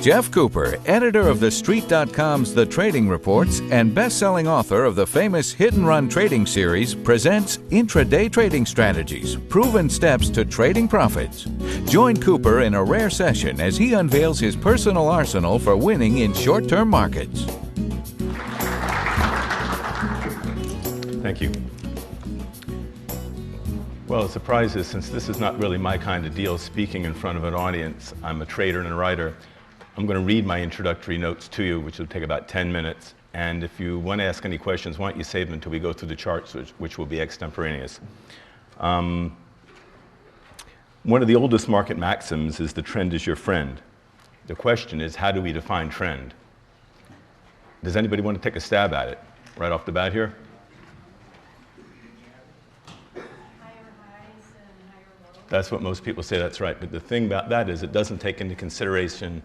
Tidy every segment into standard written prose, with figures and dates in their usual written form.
Jeff Cooper, editor of TheStreet.com's The Trading Reports and best-selling author of the famous Hit and Run trading series, presents Intra-Day Trading Strategies, Proven Steps to Trading Profits. Join Cooper in a rare session as he unveils his personal arsenal for winning in short-term markets. Thank you. Well, the surprise is, since this is not really my kind of deal, speaking in front of an audience, I'm a trader and a writer, I'm going to read my introductory notes to you, which will take about 10 minutes. And if you want to ask any questions, why don't you save them until we go through the charts, which will be extemporaneous. One of the oldest market maxims is the trend is your friend. The question is, how do we define trend? Does anybody want to take a stab at it right off the bat here? That's what most people say, that's right. But the thing about that is it doesn't take into consideration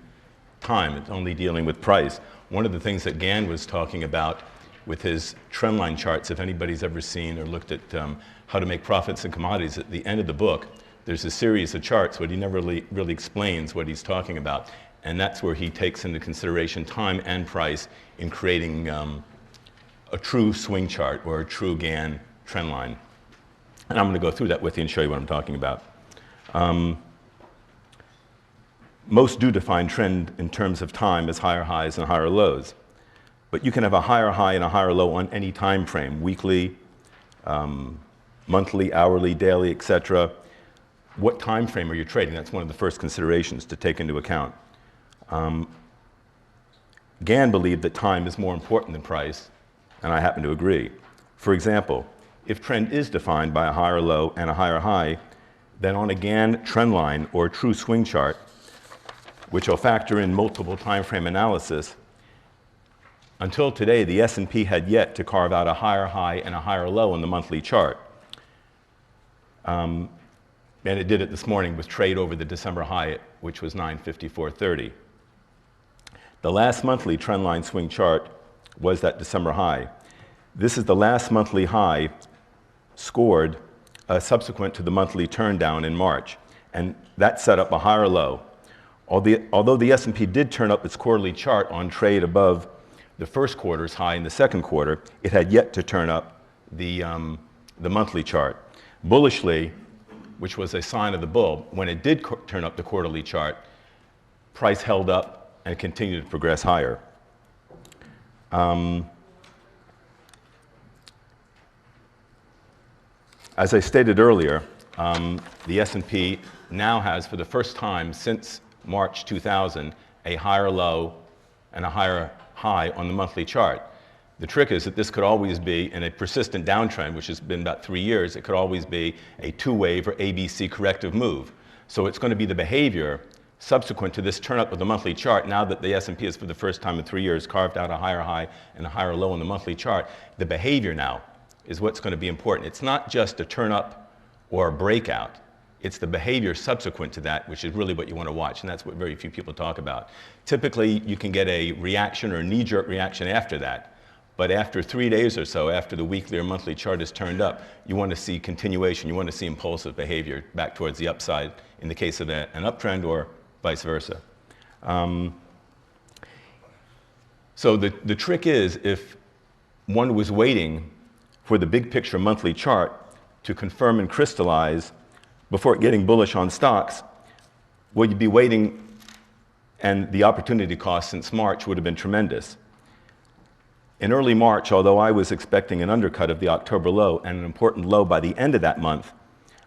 time. It's only dealing with price. One of the things that Gann was talking about with his trendline charts, if anybody's ever seen or looked at how to make profits in commodities, at the end of the book, there's a series of charts where he never really explains what he's talking about. And that's where he takes into consideration time and price in creating a true swing chart or a true Gann trend line. And I'm going to go through that with you and show you what I'm talking about. Most do define trend in terms of time as higher highs and higher lows. But you can have a higher high and a higher low on any time frame, weekly, monthly, hourly, daily, etc. What time frame are you trading? That's one of the first considerations to take into account. Gann believed that time is more important than price, and I happen to agree. For example, if trend is defined by a higher low and a higher high, then on a Gann trend line or true swing chart, which will factor in multiple time frame analysis, until today the S&P had yet to carve out a higher high and a higher low on the monthly chart. And it did it this morning with trade over the December high, which was 954.30. The last monthly trendline swing chart was that December high. This is the last monthly high scored subsequent to the monthly turn down in March, and that set up a higher low. Although the S&P did turn up its quarterly chart on trade above the first quarter's high in the second quarter, it had yet to turn up the monthly chart. Bullishly, which was a sign of the bull, when it did turn up the quarterly chart, price held up and continued to progress higher. As I stated earlier, the S&P now has, for the first time since March 2000, a higher low and a higher high on the monthly chart. The trick is that this could always be, in a persistent downtrend, which has been about 3 years, it could always be a two-wave or ABC corrective move. So it's going to be the behavior subsequent to this turn up of the monthly chart, now that the S&P has for the first time in 3 years carved out a higher high and a higher low on the monthly chart. The behavior now is what's going to be important. It's not just a turn up or a breakout. It's the behavior subsequent to that, which is really what you want to watch, and that's what very few people talk about. Typically, you can get a reaction or a knee-jerk reaction after that, but after 3 days or so, after the weekly or monthly chart is turned up, you want to see continuation. You want to see impulsive behavior back towards the upside in the case of an uptrend or vice versa. So the trick is, if one was waiting for the big picture monthly chart to confirm and crystallize before getting bullish on stocks, well, you'd be waiting, and the opportunity cost since March would have been tremendous. In early March, although I was expecting an undercut of the October low and an important low by the end of that month,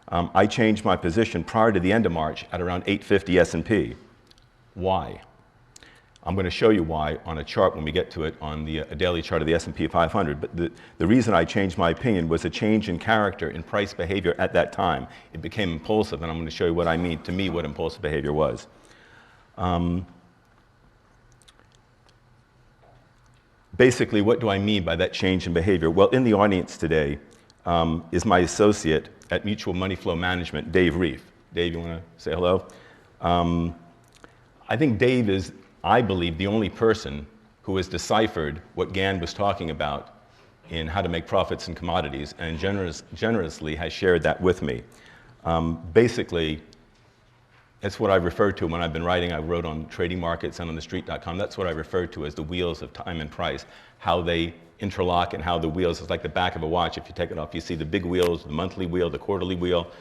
I changed my position prior to the end of March at around 850 S&P. Why? I'm going to show you why on a chart when we get to it on a daily chart of the S&P 500. But the reason I changed my opinion was a change in character, in price behavior at that time. It became impulsive, and I'm going to show you what I mean, to me, what impulsive behavior was. Basically, what do I mean by that change in behavior? Well, in the audience today is my associate at Mutual Money Flow Management, Dave Reef. Dave, you want to say hello? I think Dave is, I believe, the only person who has deciphered what Gann was talking about in how to make profits in commodities, and generously has shared that with me. Basically, It's what I refer to when I've been writing. I wrote on trading markets and on thestreet.com. That's what I refer to as the wheels of time and price, how they interlock and how the wheels, it's like the back of a watch. If you take it off, you see the big wheels, the monthly wheel, the quarterly wheel,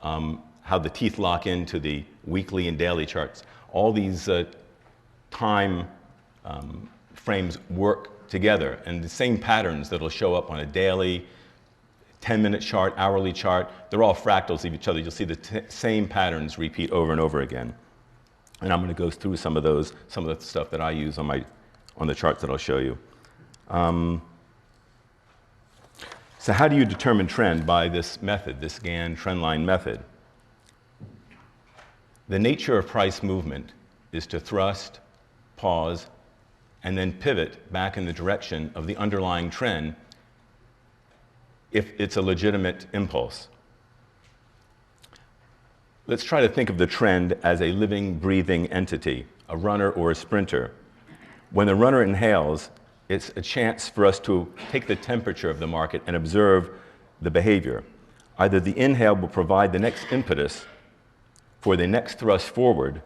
how the teeth lock into the weekly and daily charts. All these time frames work together, and the same patterns that'll show up on a daily, 10-minute chart, hourly chart, they're all fractals of each other. You'll see the same patterns repeat over and over again. And I'm going to go through some of the stuff that I use on the charts that I'll show you. So how do you determine trend by this method, this Gann trendline method? The nature of price movement is to thrust, pause, and then pivot back in the direction of the underlying trend if it's a legitimate impulse. Let's try to think of the trend as a living, breathing entity, a runner or a sprinter. When the runner inhales, it's a chance for us to take the temperature of the market and observe the behavior. Either the inhale will provide the next impetus for the next thrust forward,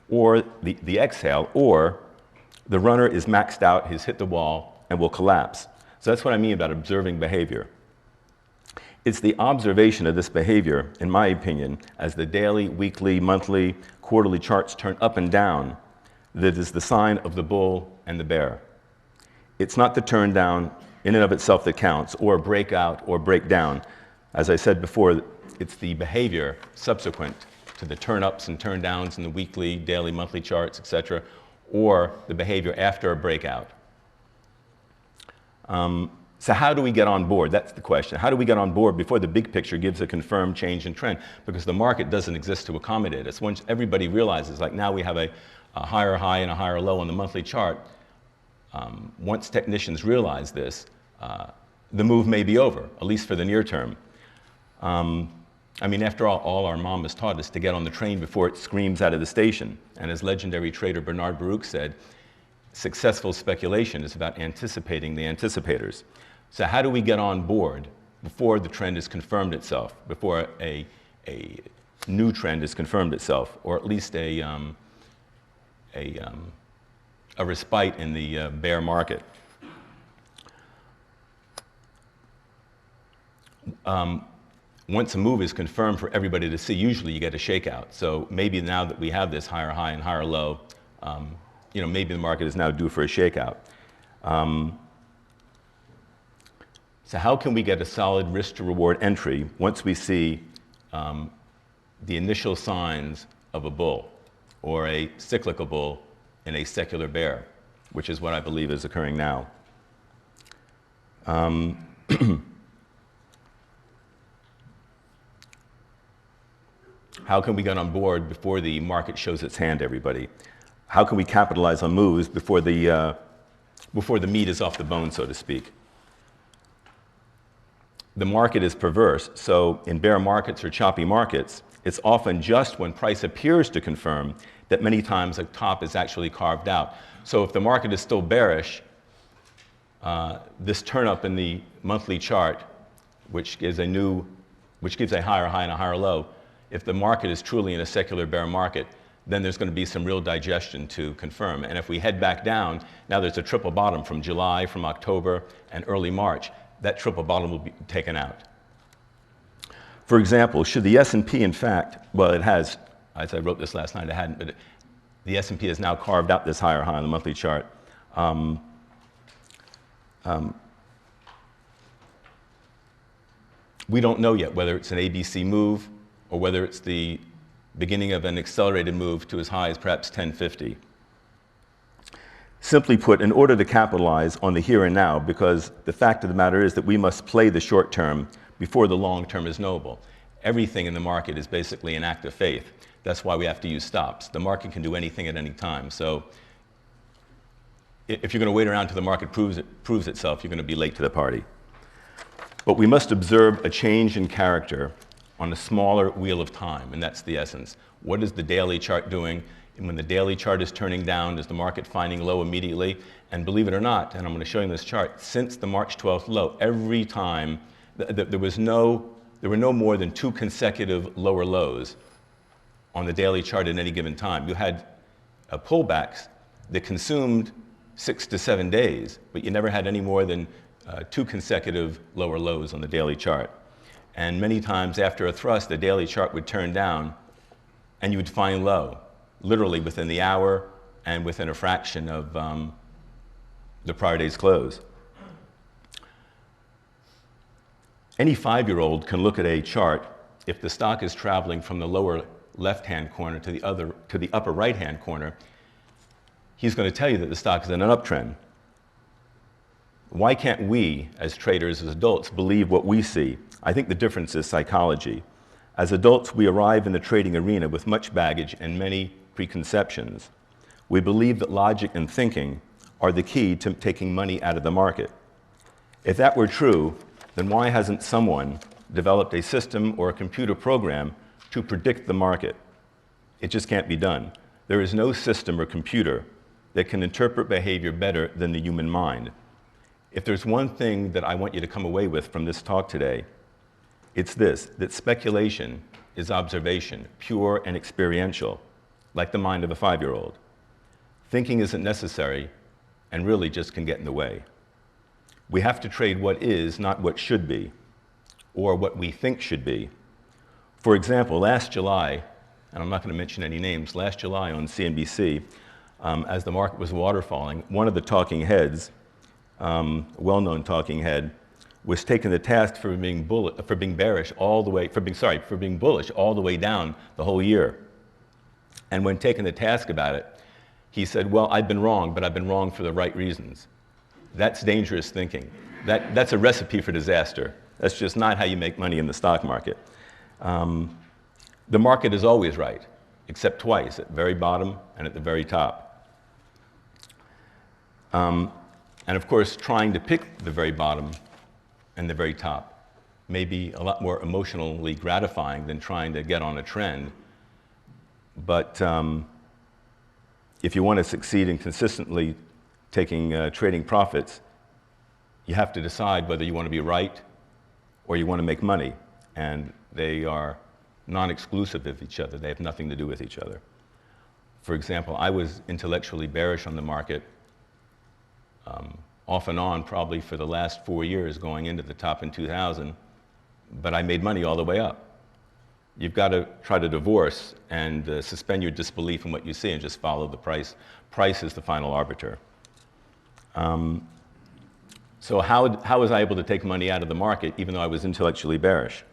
or the exhale, or the runner is maxed out, he's hit the wall, and will collapse. So that's what I mean about observing behavior. It's the observation of this behavior, in my opinion, as the daily, weekly, monthly, quarterly charts turn up and down, that is the sign of the bull and the bear. It's not the turn down in and of itself that counts, or breakout or breakdown. As I said before, it's the behavior subsequent to the turn ups and turn downs in the weekly, daily, monthly charts, etc., or the behavior after a breakout. So how do we get on board? That's the question. How do we get on board before the big picture gives a confirmed change in trend? Because the market doesn't exist to accommodate us. Once everybody realizes, like now we have a higher high and a higher low on the monthly chart, once technicians realize this, the move may be over, at least for the near term. I mean, after all our mom has taught us to get on the train before it screams out of the station. And as legendary trader Bernard Baruch said, successful speculation is about anticipating the anticipators. So how do we get on board before the trend has confirmed itself, before a new trend has confirmed itself, or at least a respite in the bear market? Once a move is confirmed for everybody to see, usually you get a shakeout. So maybe now that we have this higher high and higher low, maybe the market is now due for a shakeout. So how can we get a solid risk to reward entry once we see the initial signs of a bull or a cyclical bull in a secular bear, which is what I believe is occurring now? How can we get on board before the market shows its hand, everybody? How can we capitalize on moves before the meat is off the bone, so to speak? The market is perverse, so in bear markets or choppy markets, it's often just when price appears to confirm that many times a top is actually carved out. So if the market is still bearish, this turn up in the monthly chart, which gives a higher high and a higher low, if the market is truly in a secular bear market, then there's going to be some real digestion to confirm. And if we head back down, now there's a triple bottom from July, from October, and early March. That triple bottom will be taken out. For example, should the S&P, in fact, well, it has, as I wrote this last night, it hadn't, but the S&P has now carved out this higher high on the monthly chart. We don't know yet whether it's an ABC move or whether it's the beginning of an accelerated move to as high as perhaps 1050. Simply put, in order to capitalize on the here and now, because the fact of the matter is that we must play the short term before the long term is knowable. Everything in the market is basically an act of faith. That's why we have to use stops. The market can do anything at any time. So if you're going to wait around till the market proves itself, you're going to be late to the party. But we must observe a change in character on a smaller wheel of time, and that's the essence. What is the daily chart doing? And when the daily chart is turning down, is the market finding low immediately? And believe it or not, and I'm going to show you this chart, since the March 12th low, every time there were no more than 2 consecutive lower lows on the daily chart at any given time. You had pullbacks that consumed 6 to 7 days, but you never had any more than 2 consecutive lower lows on the daily chart. And many times after a thrust, the daily chart would turn down and you would find low, literally within the hour and within a fraction of the prior day's close. Any 5-year-old can look at a chart. If the stock is traveling from the lower left-hand corner to the upper right-hand corner, he's going to tell you that the stock is in an uptrend. Why can't we, as traders, as adults, believe what we see? I think the difference is psychology. As adults, we arrive in the trading arena with much baggage and many preconceptions. We believe that logic and thinking are the key to taking money out of the market. If that were true, then why hasn't someone developed a system or a computer program to predict the market? It just can't be done. There is no system or computer that can interpret behavior better than the human mind. If there's one thing that I want you to come away with from this talk today, it's this, that speculation is observation, pure and experiential, like the mind of a 5-year-old. Thinking isn't necessary and really just can get in the way. We have to trade what is, not what should be, or what we think should be. For example, last July, and I'm not going to mention any names, last July on CNBC, as the market was waterfalling, one of the talking heads, well-known talking head, was taken to task for being bullish all the way down the whole year. And when taken to task about it, he said, well, I've been wrong, but I've been wrong for the right reasons. That's dangerous thinking. That's a recipe for disaster. That's just not how you make money in the stock market. The market is always right, except twice, at the very bottom and at the very top. And of course, trying to pick the very bottom and the very top may be a lot more emotionally gratifying than trying to get on a trend. But if you want to succeed in consistently trading profits, you have to decide whether you want to be right or you want to make money. And they are non-exclusive of each other. They have nothing to do with each other. For example, I was intellectually bearish on the market off and on probably for the last 4 years going into the top in 2000, but I made money all the way up. You've got to try to divorce and suspend your disbelief in what you see and just follow the price. Price is the final arbiter. So how was I able to take money out of the market even though I was intellectually bearish?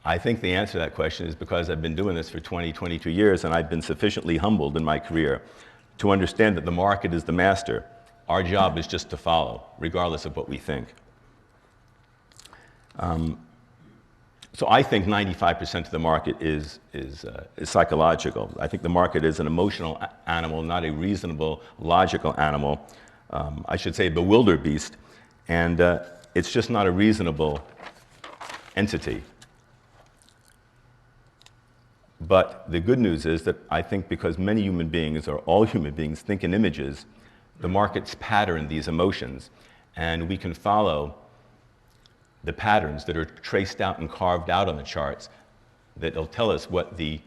I think the answer to that question is because I've been doing this for 22 years and I've been sufficiently humbled in my career to understand that the market is the master. Our job is just to follow, regardless of what we think. So I think 95% of the market is psychological. I think the market is an emotional animal, not a reasonable, logical animal. I should say a bewildered beast. And it's just not a reasonable entity. But the good news is that I think because many human beings, or all human beings, think in images, the markets pattern these emotions. And we can follow the patterns that are traced out and carved out on the charts that'll tell us what the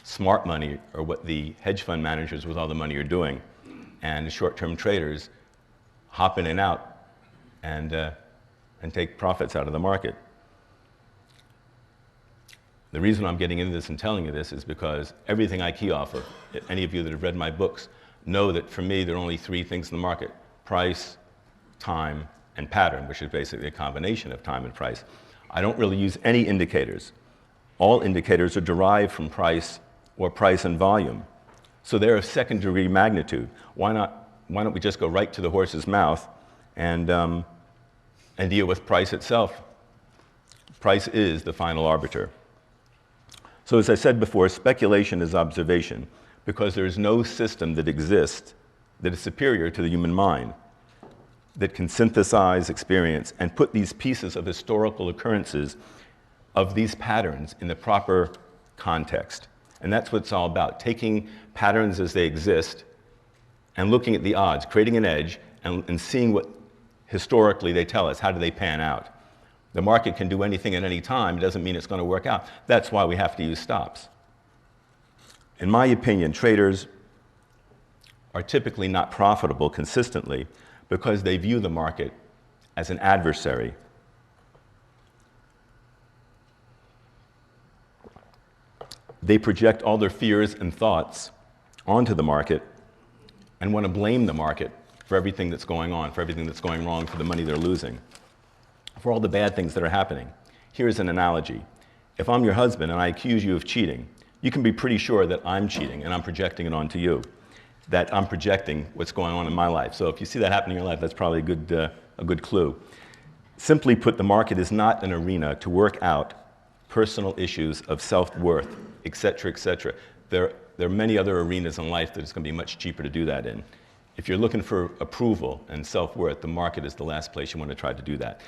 smart money or what the hedge fund managers with all the money are doing. And the short-term traders hop in and out and take profits out of the market. The reason I'm getting into this and telling you this is because everything I key off of, any of you that have read my books know that for me there are only 3 things in the market: price, time, and pattern, which is basically a combination of time and price. I don't really use any indicators. All indicators are derived from price or price and volume. So they're of second-degree magnitude. Why don't we just go right to the horse's mouth and deal with price itself? Price is the final arbiter. So as I said before, speculation is observation because there is no system that exists that is superior to the human mind, that can synthesize experience and put these pieces of historical occurrences of these patterns in the proper context. And that's what it's all about, taking patterns as they exist and looking at the odds, creating an edge, and seeing what historically they tell us. How do they pan out? The market can do anything at any time. It doesn't mean it's going to work out. That's why we have to use stops. In my opinion, traders are typically not profitable consistently because they view the market as an adversary. They project all their fears and thoughts onto the market and want to blame the market for everything that's going on, for everything that's going wrong, for the money they're losing, for all the bad things that are happening. Here's an analogy. If I'm your husband and I accuse you of cheating, you can be pretty sure that I'm cheating and I'm projecting it onto you, that I'm projecting what's going on in my life. So if you see that happen in your life, that's probably a good clue. Simply put, the market is not an arena to work out personal issues of self-worth, et cetera, et cetera. There are many other arenas in life that it's going to be much cheaper to do that in. If you're looking for approval and self-worth, the market is the last place you want to try to do that.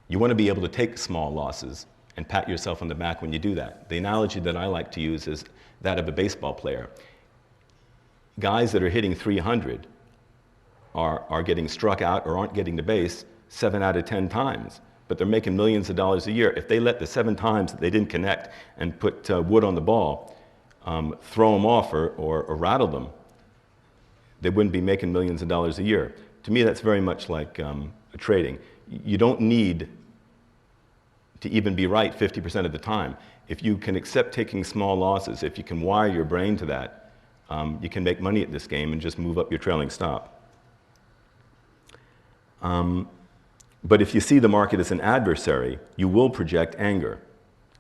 You want to be able to take small losses and pat yourself on the back when you do that. The analogy that I like to use is that of a baseball player. Guys that are hitting 300 are getting struck out or aren't getting to base 7 out of 10 times, but they're making millions of dollars a year. If they let the 7 times that they didn't connect and put wood on the ball, throw them off or rattle them, they wouldn't be making millions of dollars a year. To me, that's very much like trading. You don't need to even be right 50% of the time. If you can accept taking small losses, if you can wire your brain to that, you can make money at this game and just move up your trailing stop. But if you see the market as an adversary, you will project anger.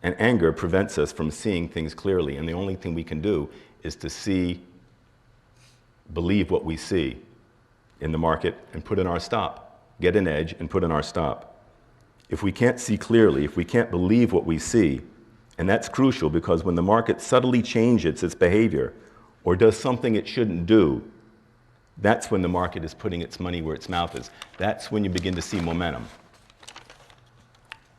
And anger prevents us from seeing things clearly. And the only thing we can do is to believe what we see in the market and put in our stop. Get an edge and put in our stop. If we can't see clearly, if we can't believe what we see, and that's crucial because when the market subtly changes its behavior or does something it shouldn't do, that's when the market is putting its money where its mouth is. That's when you begin to see momentum.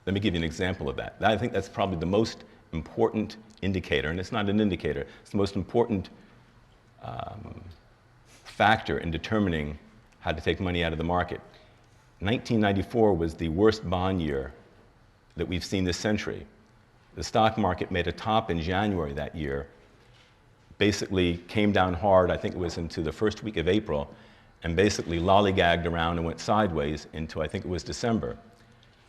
Let me give you an example of that. I think that's probably the most important indicator, and it's not an indicator, it's the most important factor in determining how to take money out of the market. 1994 was the worst bond year that we've seen this century. The stock market made a top in January that year, basically came down hard, I think it was into the first week of April, and basically lollygagged around and went sideways into, I think it was December.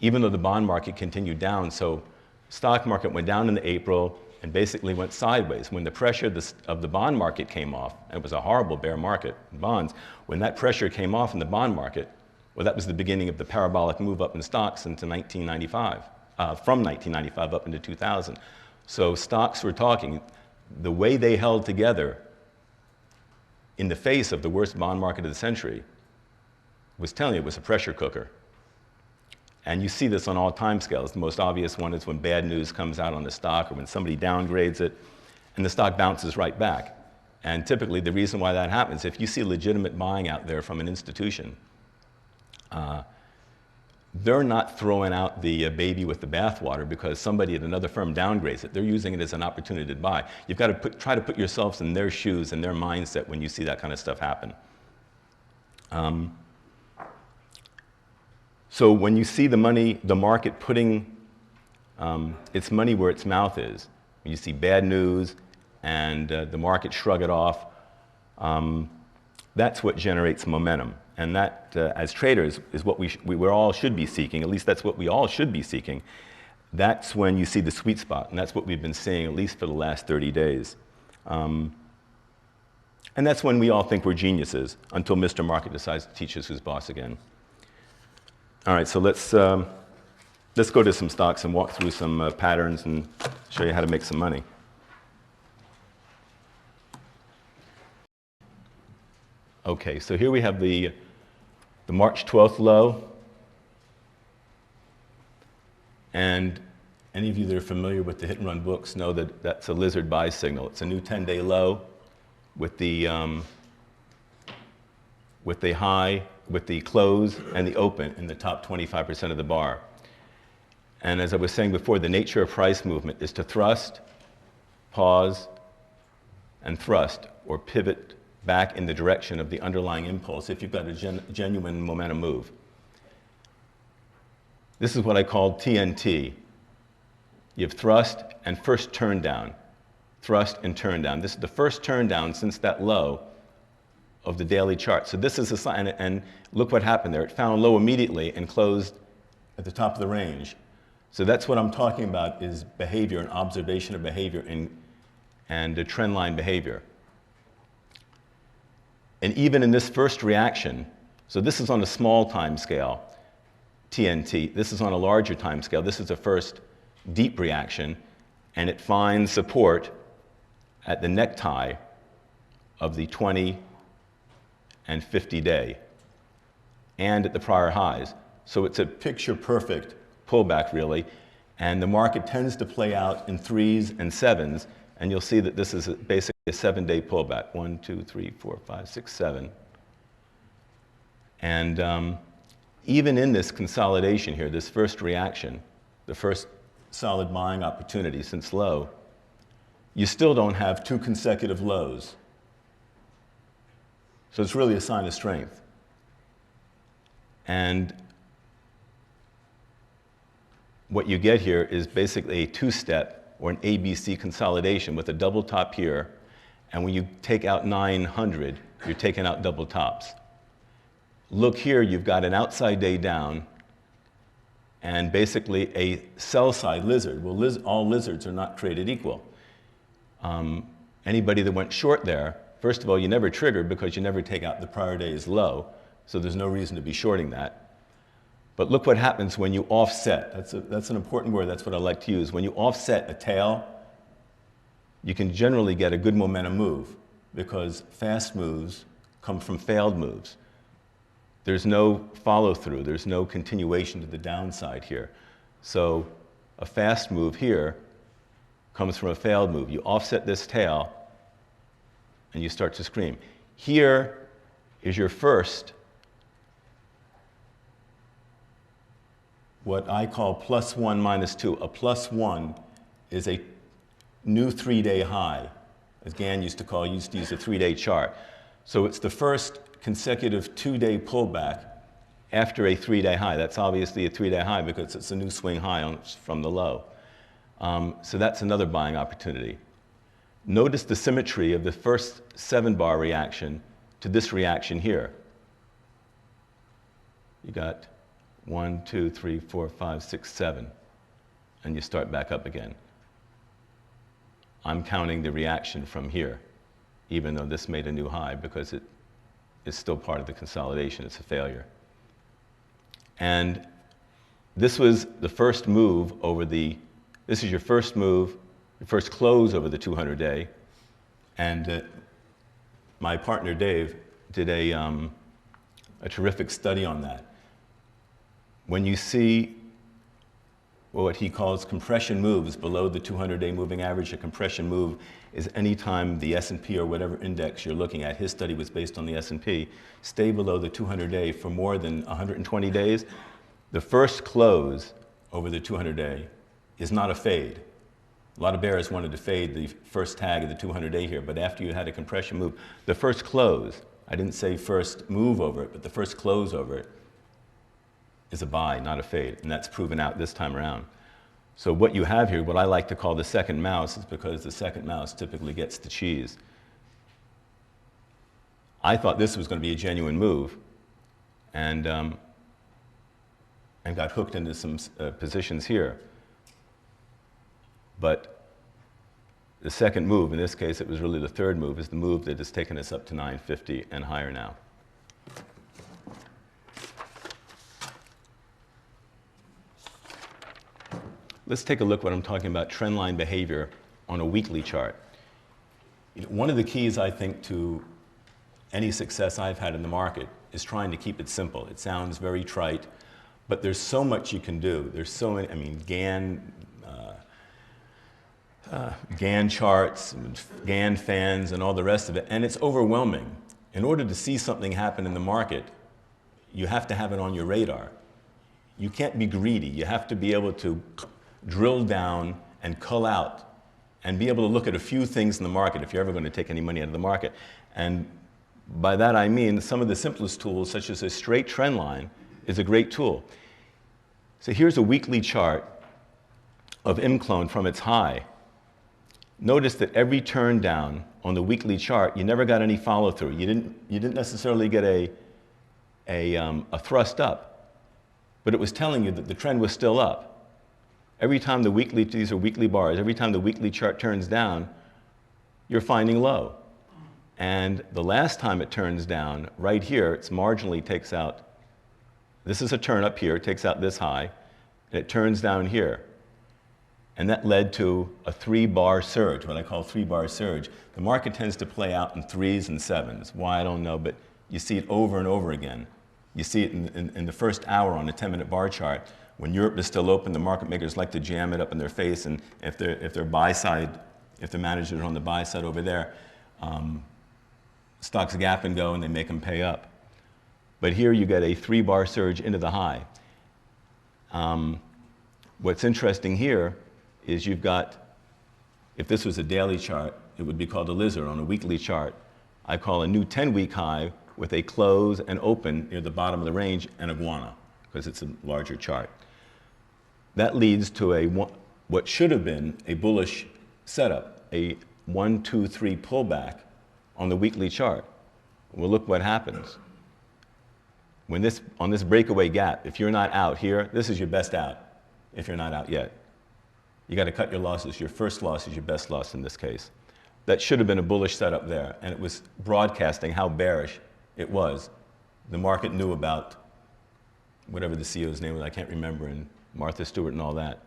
Even though the bond market continued down, so stock market went down in April and basically went sideways. When the pressure of the bond market came off, and it was a horrible bear market in bonds, when that pressure came off in the bond market, well, that was the beginning of the parabolic move up in stocks into 1995, from 1995 up into 2000. So stocks were talking. The way they held together in the face of the worst bond market of the century was telling you it was a pressure cooker. And you see this on all time scales. The most obvious one is when bad news comes out on the stock or when somebody downgrades it and the stock bounces right back. And typically the reason why that happens, if you see legitimate buying out there from an institution, they're not throwing out the baby with the bathwater because somebody at another firm downgrades it. They're using it as an opportunity to buy. You've got to try to put yourselves in their shoes and their mindset when you see that kind of stuff happen. So when you see the market putting its money where its mouth is, when you see bad news and the market shrug it off, that's what generates momentum. And that, as traders, is what we all should be seeking. At least that's what we all should be seeking. That's when you see the sweet spot, and that's what we've been seeing at least for the last 30 days. And that's when we all think we're geniuses, until Mr. Market decides to teach us who's boss again. All right, so let's go to some stocks and walk through some patterns and show you how to make some money. Okay, so here we have the March 12th low. And any of you that are familiar with the hit and run books know that that's a lizard buy signal. It's a new 10-day low with the high, with the close and the open in the top 25% of the bar. And as I was saying before, the nature of price movement is to thrust, pause, and thrust, or pivot back in the direction of the underlying impulse if you've got a genuine momentum move. This is what I call TNT. You have thrust and first turn down. thrust, and turn down. This is the first turn down since that low of the daily chart. So this is a sign, and look what happened there. It found low immediately and closed at the top of the range. So that's what I'm talking about, is behavior and observation of behavior and the trend line behavior. And even in this first reaction, so this is on a small time scale, TNT. This is on a larger time scale. This is the first deep reaction, and it finds support at the necktie of the 20 and 50 day and at the prior highs. So it's a picture-perfect pullback, really, and the market tends to play out in 3s and 7s, and you'll see that this is basically a 7-day pullback. 1, 2, 3, 4, 5, 6, 7. And even in this consolidation here, this first reaction, the first solid buying opportunity since low, you still don't have 2 consecutive lows. So it's really a sign of strength. And what you get here is basically a 2-step or an ABC consolidation with a double top here. And when you take out 900, you're taking out double tops. Look here, you've got an outside day down and basically a sell side lizard. Well, all lizards are not created equal. Anybody that went short there, first of all, you never trigger because you never take out the prior day's low, so there's no reason to be shorting that. But look what happens when you offset. That's an important word. That's what I like to use. When you offset a tail, you can generally get a good momentum move because fast moves come from failed moves. There's no follow-through. There's no continuation to the downside here. So a fast move here comes from a failed move. You offset this tail, and you start to scream. Here is your first, what I call +1 -2. A +1 is a new 3-day high, as Gann used to use a 3-day chart. So it's the first consecutive 2-day pullback after a 3-day high. That's obviously a 3-day high because it's a new swing high from the low. So that's another buying opportunity. Notice the symmetry of the first 7-bar reaction to this reaction here. You got 1, 2, 3, 4, 5, 6, 7, and you start back up again. I'm counting the reaction from here, even though this made a new high, because it is still part of the consolidation. It's a failure. And this was the first move over this is your first move, your first close over the 200-day. And my partner, Dave, did a terrific study on that. When you see what he calls compression moves below the 200-day moving average, a compression move is any time the S&P or whatever index you're looking at, his study was based on the S&P, stay below the 200-day for more than 120 days, the first close over the 200-day is not a fade. A lot of bears wanted to fade the first tag of the 200-day here, but after you had a compression move, the first close, I didn't say first move over it, but the first close over it is a buy, not a fade, and that's proven out this time around. So what you have here, what I like to call the second mouse, is because the second mouse typically gets the cheese. I thought this was going to be a genuine move, and got hooked into some positions here. But the second move, in this case it was really the third move, is the move that has taken us up to 950 and higher now. Let's take a look at what I'm talking about, trendline behavior on a weekly chart. One of the keys, I think, to any success I've had in the market is trying to keep it simple. It sounds very trite, but there's so much you can do. There's so many, I mean, Gann charts, Gann fans, and all the rest of it, and it's overwhelming. In order to see something happen in the market, you have to have it on your radar. You can't be greedy. You have to be able to drill down and cull out and be able to look at a few things in the market if you're ever going to take any money out of the market. And by that I mean some of the simplest tools, such as a straight trend line, is a great tool. So here's a weekly chart of IMCLONE from its high. notice that every turn down on the weekly chart, you never got any follow through. You didn't necessarily get a thrust up, but it was telling you that the trend was still up. Every time these are weekly bars, every time the weekly chart turns down, you're finding low. And the last time it turns down, right here, it's marginally takes out, this is a turn up here, it takes out this high, and it turns down here. And that led to a 3-bar surge, what I call 3-bar surge. The market tends to play out in 3s and 7s. Why, I don't know, but you see it over and over again. You see it in the first hour on a 10-minute bar chart. When Europe is still open, the market makers like to jam it up in their face, and if they're buy side, if the managers are on the buy side over there, stocks gap and go and they make them pay up. But here you get a 3-bar surge into the high. What's interesting here is you've got, if this was a daily chart, it would be called a lizard. On a weekly chart, I call a new 10-week high with a close and open near the bottom of the range an iguana, because it's a larger chart. That leads to what should have been a bullish setup, a 1, 2, 3 pullback on the weekly chart. Well, look what happens. When on this breakaway gap, if you're not out here, this is your best out, if you're not out yet. You got to cut your losses. Your first loss is your best loss in this case. That should have been a bullish setup there, and it was broadcasting how bearish it was. The market knew about whatever the CEO's name was, I can't remember, and Martha Stewart and all that.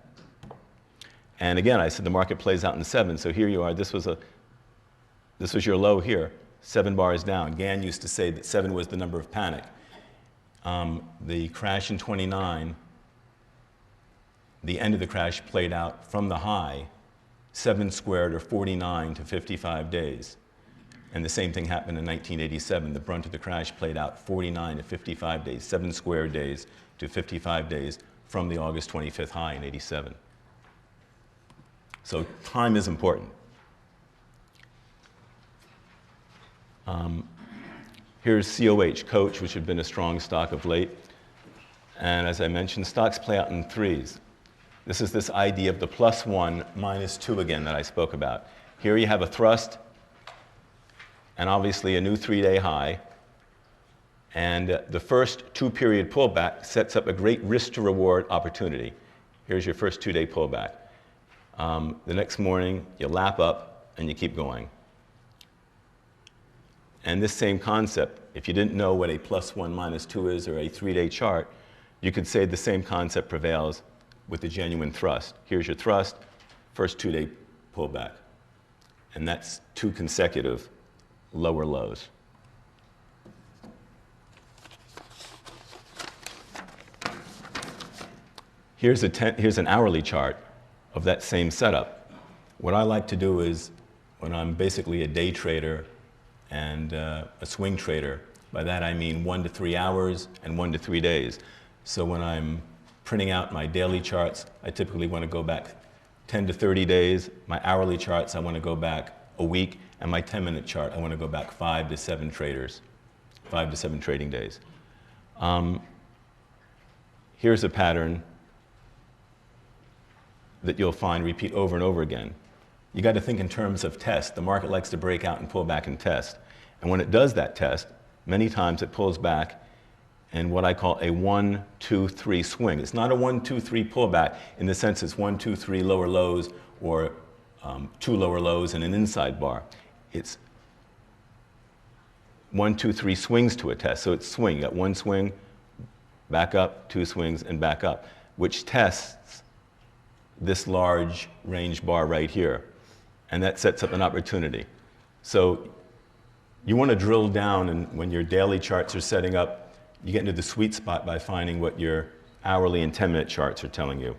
And again, I said the market plays out in 7, so here you are. This was your low here, 7 bars down. Gann used to say that 7 was the number of panic. The crash in 29, the end of the crash played out from the high, 7 squared or 49 to 55 days. And the same thing happened in 1987. The brunt of the crash played out 49 to 55 days, 7 square days to 55 days from the August 25th high in 87. So time is important. Here's COH, Coach, which had been a strong stock of late. And as I mentioned, stocks play out in 3s. This is this idea of the +1, -2 again that I spoke about. Here you have a thrust and obviously a new 3-day high. And the first 2-period pullback sets up a great risk to reward opportunity. Here's your first 2-day pullback. The next morning, you lap up and you keep going. And this same concept, if you didn't know what a +1, -2 is or a 3-day chart, you could say the same concept prevails with the genuine thrust. Here's your thrust, first 2-day pullback. And that's 2 consecutive lower lows. Here's an hourly chart of that same setup. What I like to do is, when I'm basically a day trader and a swing trader, by that I mean 1 to 3 hours and 1 to 3 days. So when I'm printing out my daily charts, I typically want to go back 10 to 30 days. My hourly charts, I want to go back a week. And my 10-minute chart, I want to go back 5 to 7 trading days. Here's a pattern that you'll find repeat over and over again. You got to think in terms of test. The market likes to break out and pull back and test. And when it does that test, many times it pulls back in what I call a 1, 2, 3 swing. It's not a 1, 2, 3 pullback in the sense it's 1, 2, 3 lower lows or 2 lower lows and an inside bar. It's 1, 2, 3 swings to a test. So it's swing. You got 1 swing, back up, 2 swings, and back up, which tests this large range bar right here. And that sets up an opportunity. So you want to drill down, and when your daily charts are setting up, you get into the sweet spot by finding what your hourly and 10-minute charts are telling you.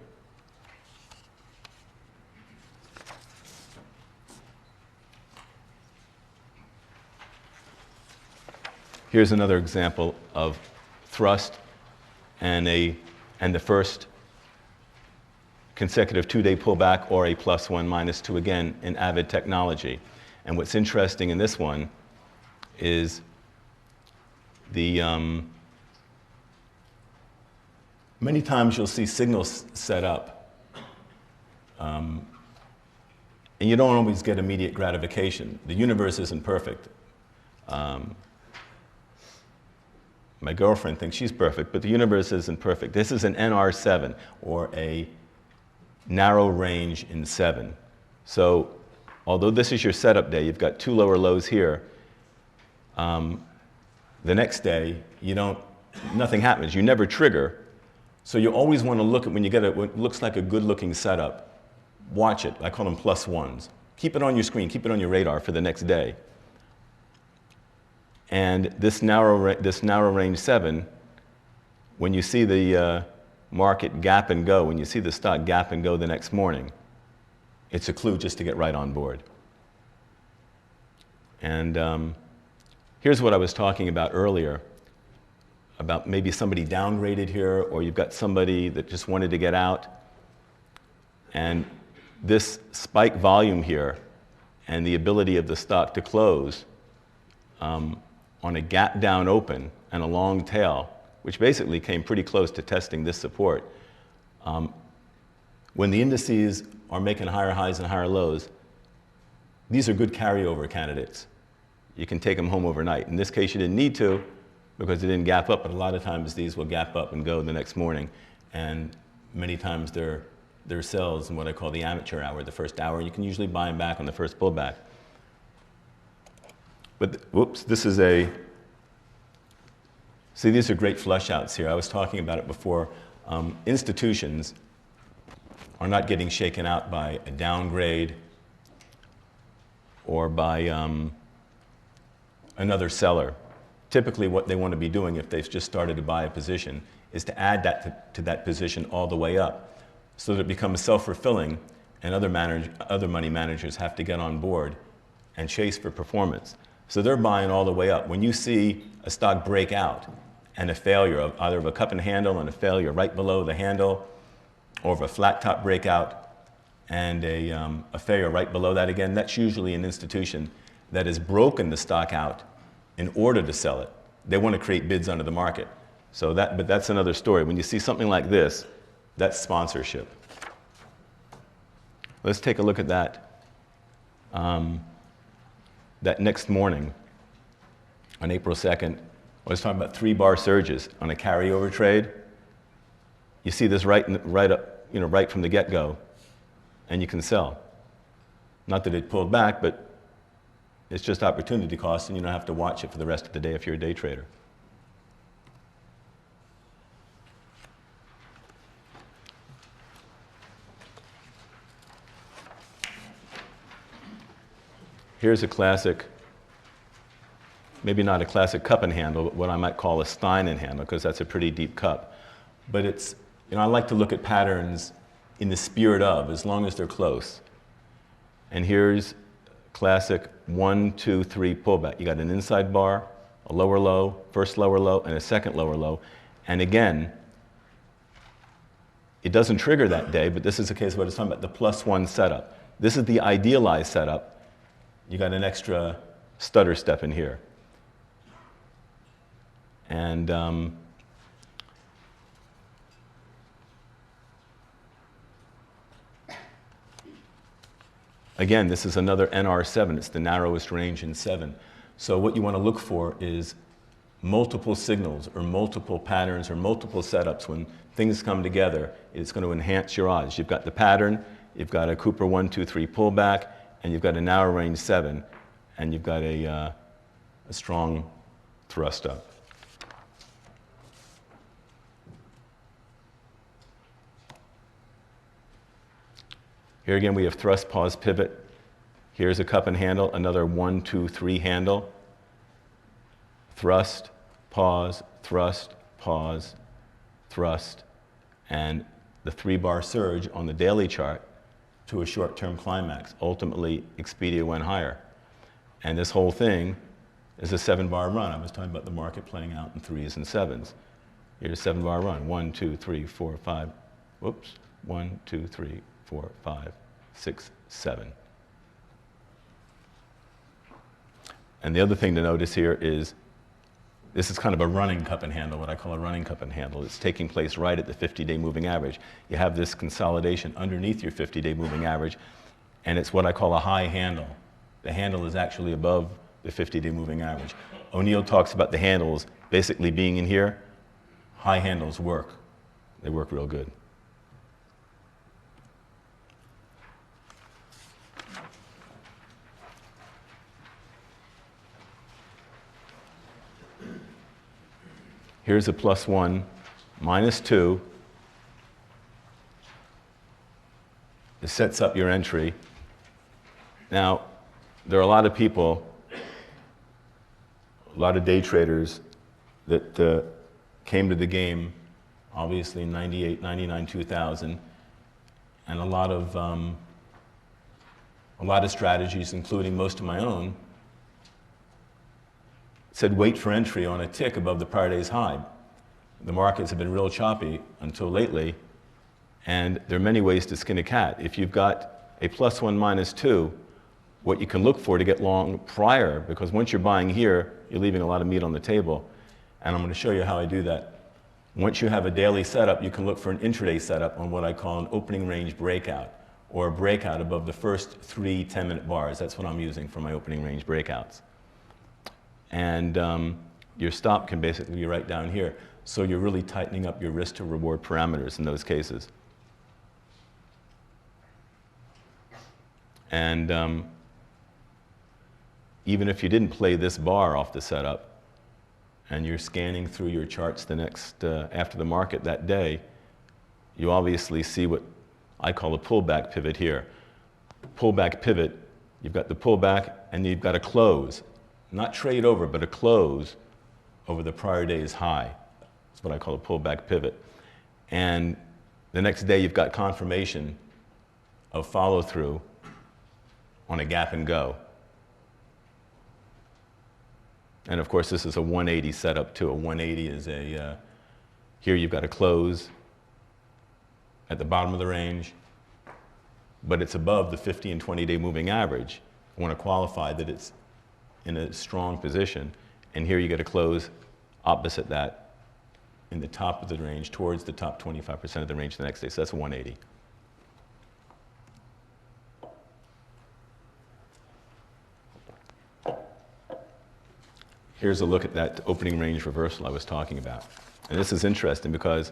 Here's another example of thrust and the first consecutive 2-day pullback or a +1, -2 again in Avid Technology. And what's interesting in this one is many times you'll see signals set up And you don't always get immediate gratification. The universe isn't perfect. My girlfriend thinks she's perfect, but the universe isn't perfect. This is an NR7, or a narrow range in 7. So although this is your setup day, you've got 2 lower lows here. The next day, nothing happens. You never trigger. So you always want to look at, when you get what looks like a good-looking setup, watch it. I call them +1s. Keep it on your screen. Keep it on your radar for the next day. And this narrow range 7, when you see the market gap and go, when you see the stock gap and go the next morning, it's a clue just to get right on board. And here's what I was talking about earlier, about maybe somebody downgraded here, or you've got somebody that just wanted to get out. And this spike volume here and the ability of the stock to close on a gap down open and a long tail, which basically came pretty close to testing this support. When the indices are making higher highs and higher lows, these are good carryover candidates. You can take them home overnight. In this case, you didn't need to because it didn't gap up, but a lot of times these will gap up and go the next morning. And many times they're sells in what I call the amateur hour, the first hour. You can usually buy them back on the first pullback. But, whoops, this is see, these are great flush outs here. I was talking about it before. Institutions are not getting shaken out by a downgrade or by another seller. Typically what they want to be doing if they've just started to buy a position is to add that to that position all the way up so that it becomes self-fulfilling, and other money managers have to get on board and chase for performance. So they're buying all the way up. When you see a stock break out and a failure of either of a cup and handle and a failure right below the handle, or of a flat top breakout and a failure right below that again, that's usually an institution that has broken the stock out in order to sell it. They want to create bids under the market. So but that's another story. When you see something like this, that's sponsorship. Let's take a look at that. That next morning, on April 2nd, I was talking about 3-bar surges on a carryover trade. You see this right from the get-go, and you can sell. Not that it pulled back, but it's just opportunity cost, and you don't have to watch it for the rest of the day if you're a day trader. Here's a classic, maybe not a classic cup and handle, but what I might call a Stein and handle, because that's a pretty deep cup. But it's, I like to look at patterns in the spirit of, as long as they're close. And here's classic 1, 2, 3 pullback. You got an inside bar, a lower low, first lower low, and a second lower low. And again, it doesn't trigger that day, but this is a case of what I was talking about, the +1 setup. This is the idealized setup. You got an extra stutter step in here. And again, this is another NR7. It's the narrowest range in 7. So what you want to look for is multiple signals or multiple patterns or multiple setups. When things come together, it's going to enhance your odds. You've got the pattern, you've got a Cooper 1, 2, 3 pullback, and you've got a narrow range 7, and you've got a strong thrust up. Here again we have thrust, pause, pivot. Here's a cup and handle, another 1, 2, 3 handle. Thrust, pause, thrust, pause, thrust, and the 3-bar surge on the daily chart to a short-term climax. Ultimately, Expedia went higher. And this whole thing is a 7-bar run. I was talking about the market playing out in 3s and 7s. Here's a 7-bar run. 1, 2, 3, 4, 5. Whoops. 1, 2, 3, 4, 5, 6, 7. And the other thing to notice here is this is kind of a running cup and handle, what I call a running cup and handle. It's taking place right at the 50-day moving average. You have this consolidation underneath your 50-day moving average, and it's what I call a high handle. The handle is actually above the 50-day moving average. O'Neill talks about the handles basically being in here. High handles work. They work real good. Here's a +1, -2. It sets up your entry. Now, there are a lot of people, a lot of day traders that came to the game, obviously in 98, 99, 2000, and a lot of strategies, including most of my own, said wait for entry on a tick above the prior day's high. The markets have been real choppy until lately, and there are many ways to skin a cat. If you've got a +1, -2, what you can look for to get long prior, because once you're buying here, you're leaving a lot of meat on the table, and I'm going to show you how I do that. Once you have a daily setup, you can look for an intraday setup on what I call an opening range breakout, or a breakout above the first 3 10-minute bars. That's what I'm using for my opening range breakouts. And your stop can basically be right down here. So you're really tightening up your risk to reward parameters in those cases. And even if you didn't play this bar off the setup, and you're scanning through your charts the next, after the market that day, you obviously see what I call a pullback pivot here. Pullback pivot, you've got the pullback and you've got a close. Not trade over, but a close over the prior day's high. That's what I call a pullback pivot. And the next day you've got confirmation of follow through on a gap and go. And of course, this is a 180 setup too. A 180 is here you've got a close at the bottom of the range, but it's above the 50 and 20-day moving average. I want to qualify that it's in a strong position. And here you get a close opposite that in the top of the range, towards the top 25% of the range the next day. So that's a 180. Here's a look at that opening range reversal I was talking about. And this is interesting because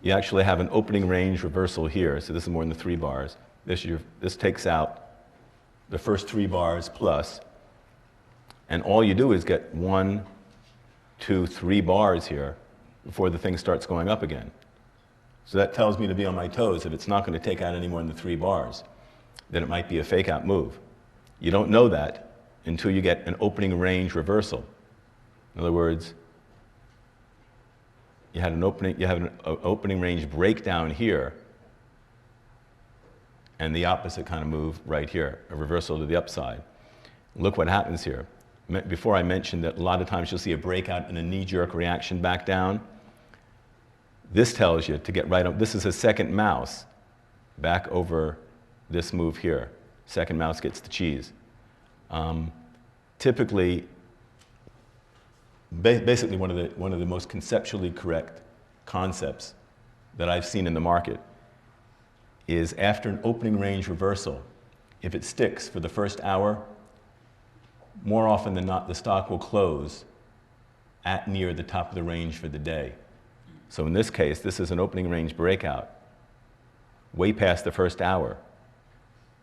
you actually have an opening range reversal here. So this is more than the 3 bars. This takes out the first 3 bars plus. And all you do is get 1, 2, 3 bars here before the thing starts going up again. So that tells me to be on my toes. If it's not going to take out any more than the 3 bars, then it might be a fake out move. You don't know that until you get an opening range reversal. In other words, you have an opening range breakdown here, and the opposite kind of move right here, a reversal to the upside. Look what happens here. Before I mentioned that a lot of times you'll see a breakout and a knee-jerk reaction back down. This tells you to get right up. This is a second mouse back over this move here. Second mouse gets the cheese. Typically, basically one of the most conceptually correct concepts that I've seen in the market is after an opening range reversal, if it sticks for the first hour, more often than not, the stock will close at near the top of the range for the day. So in this case, this is an opening range breakout, way past the first hour.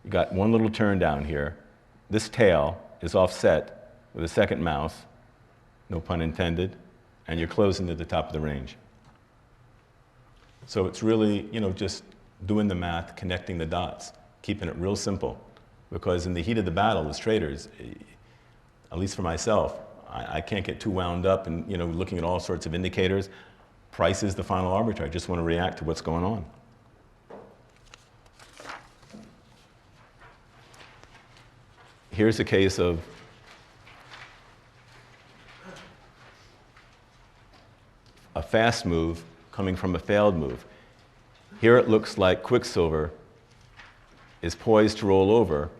You got one little turn down here. This tail is offset with a second mouse, no pun intended, and you're closing to the top of the range. So it's really, just doing the math, connecting the dots, keeping it real simple. Because in the heat of the battle as traders, at least for myself, I can't get too wound up and looking at all sorts of indicators. Price is the final arbiter. I just want to react to what's going on. Here's a case of a fast move coming from a failed move. Here it looks like Quicksilver is poised to roll over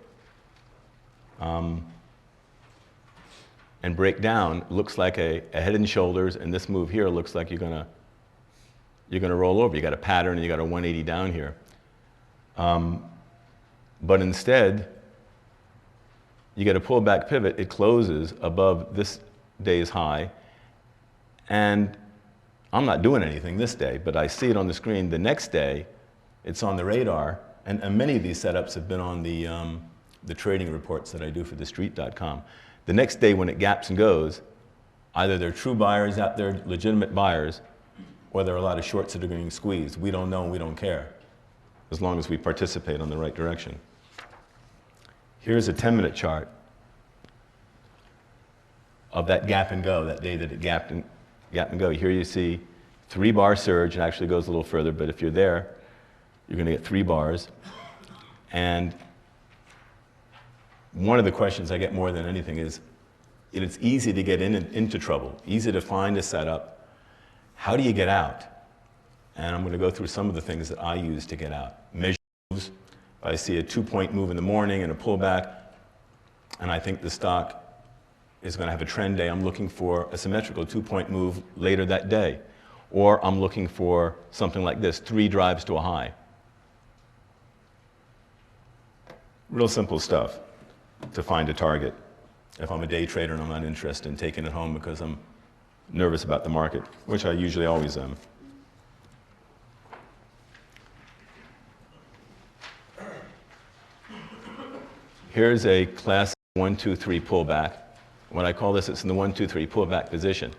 and break down. Looks like a head and shoulders, and this move here looks like you're gonna roll over. You got a pattern and you got a 180 down here. But instead, you get a pullback pivot, it closes above this day's high, and I'm not doing anything this day, but I see it on the screen. The next day, it's on the radar, and many of these setups have been on the trading reports that I do for TheStreet.com. The next day when it gaps and goes, either there are true buyers out there, legitimate buyers, or there are a lot of shorts that are getting squeezed. We don't know and we don't care, as long as we participate on the right direction. Here's a 10-minute chart of that gap and go, that day that it gap and go. Here you see 3-bar surge. It actually goes a little further, but if you're there, you're going to get 3 bars. And one of the questions I get more than anything is, it's easy to get into trouble, easy to find a setup. How do you get out? And I'm going to go through some of the things that I use to get out. Measure moves. If I see a 2-point move in the morning and a pullback, and I think the stock is going to have a trend day, I'm looking for a symmetrical 2-point move later that day. Or I'm looking for something like this, 3 drives to a high. Real simple stuff to find a target. If I'm a day trader and I'm not interested in taking it home because I'm nervous about the market, which I usually always am. Here's a classic 1, 2, 3 pullback. When I call this, it's in the 1, 2, 3 pullback position.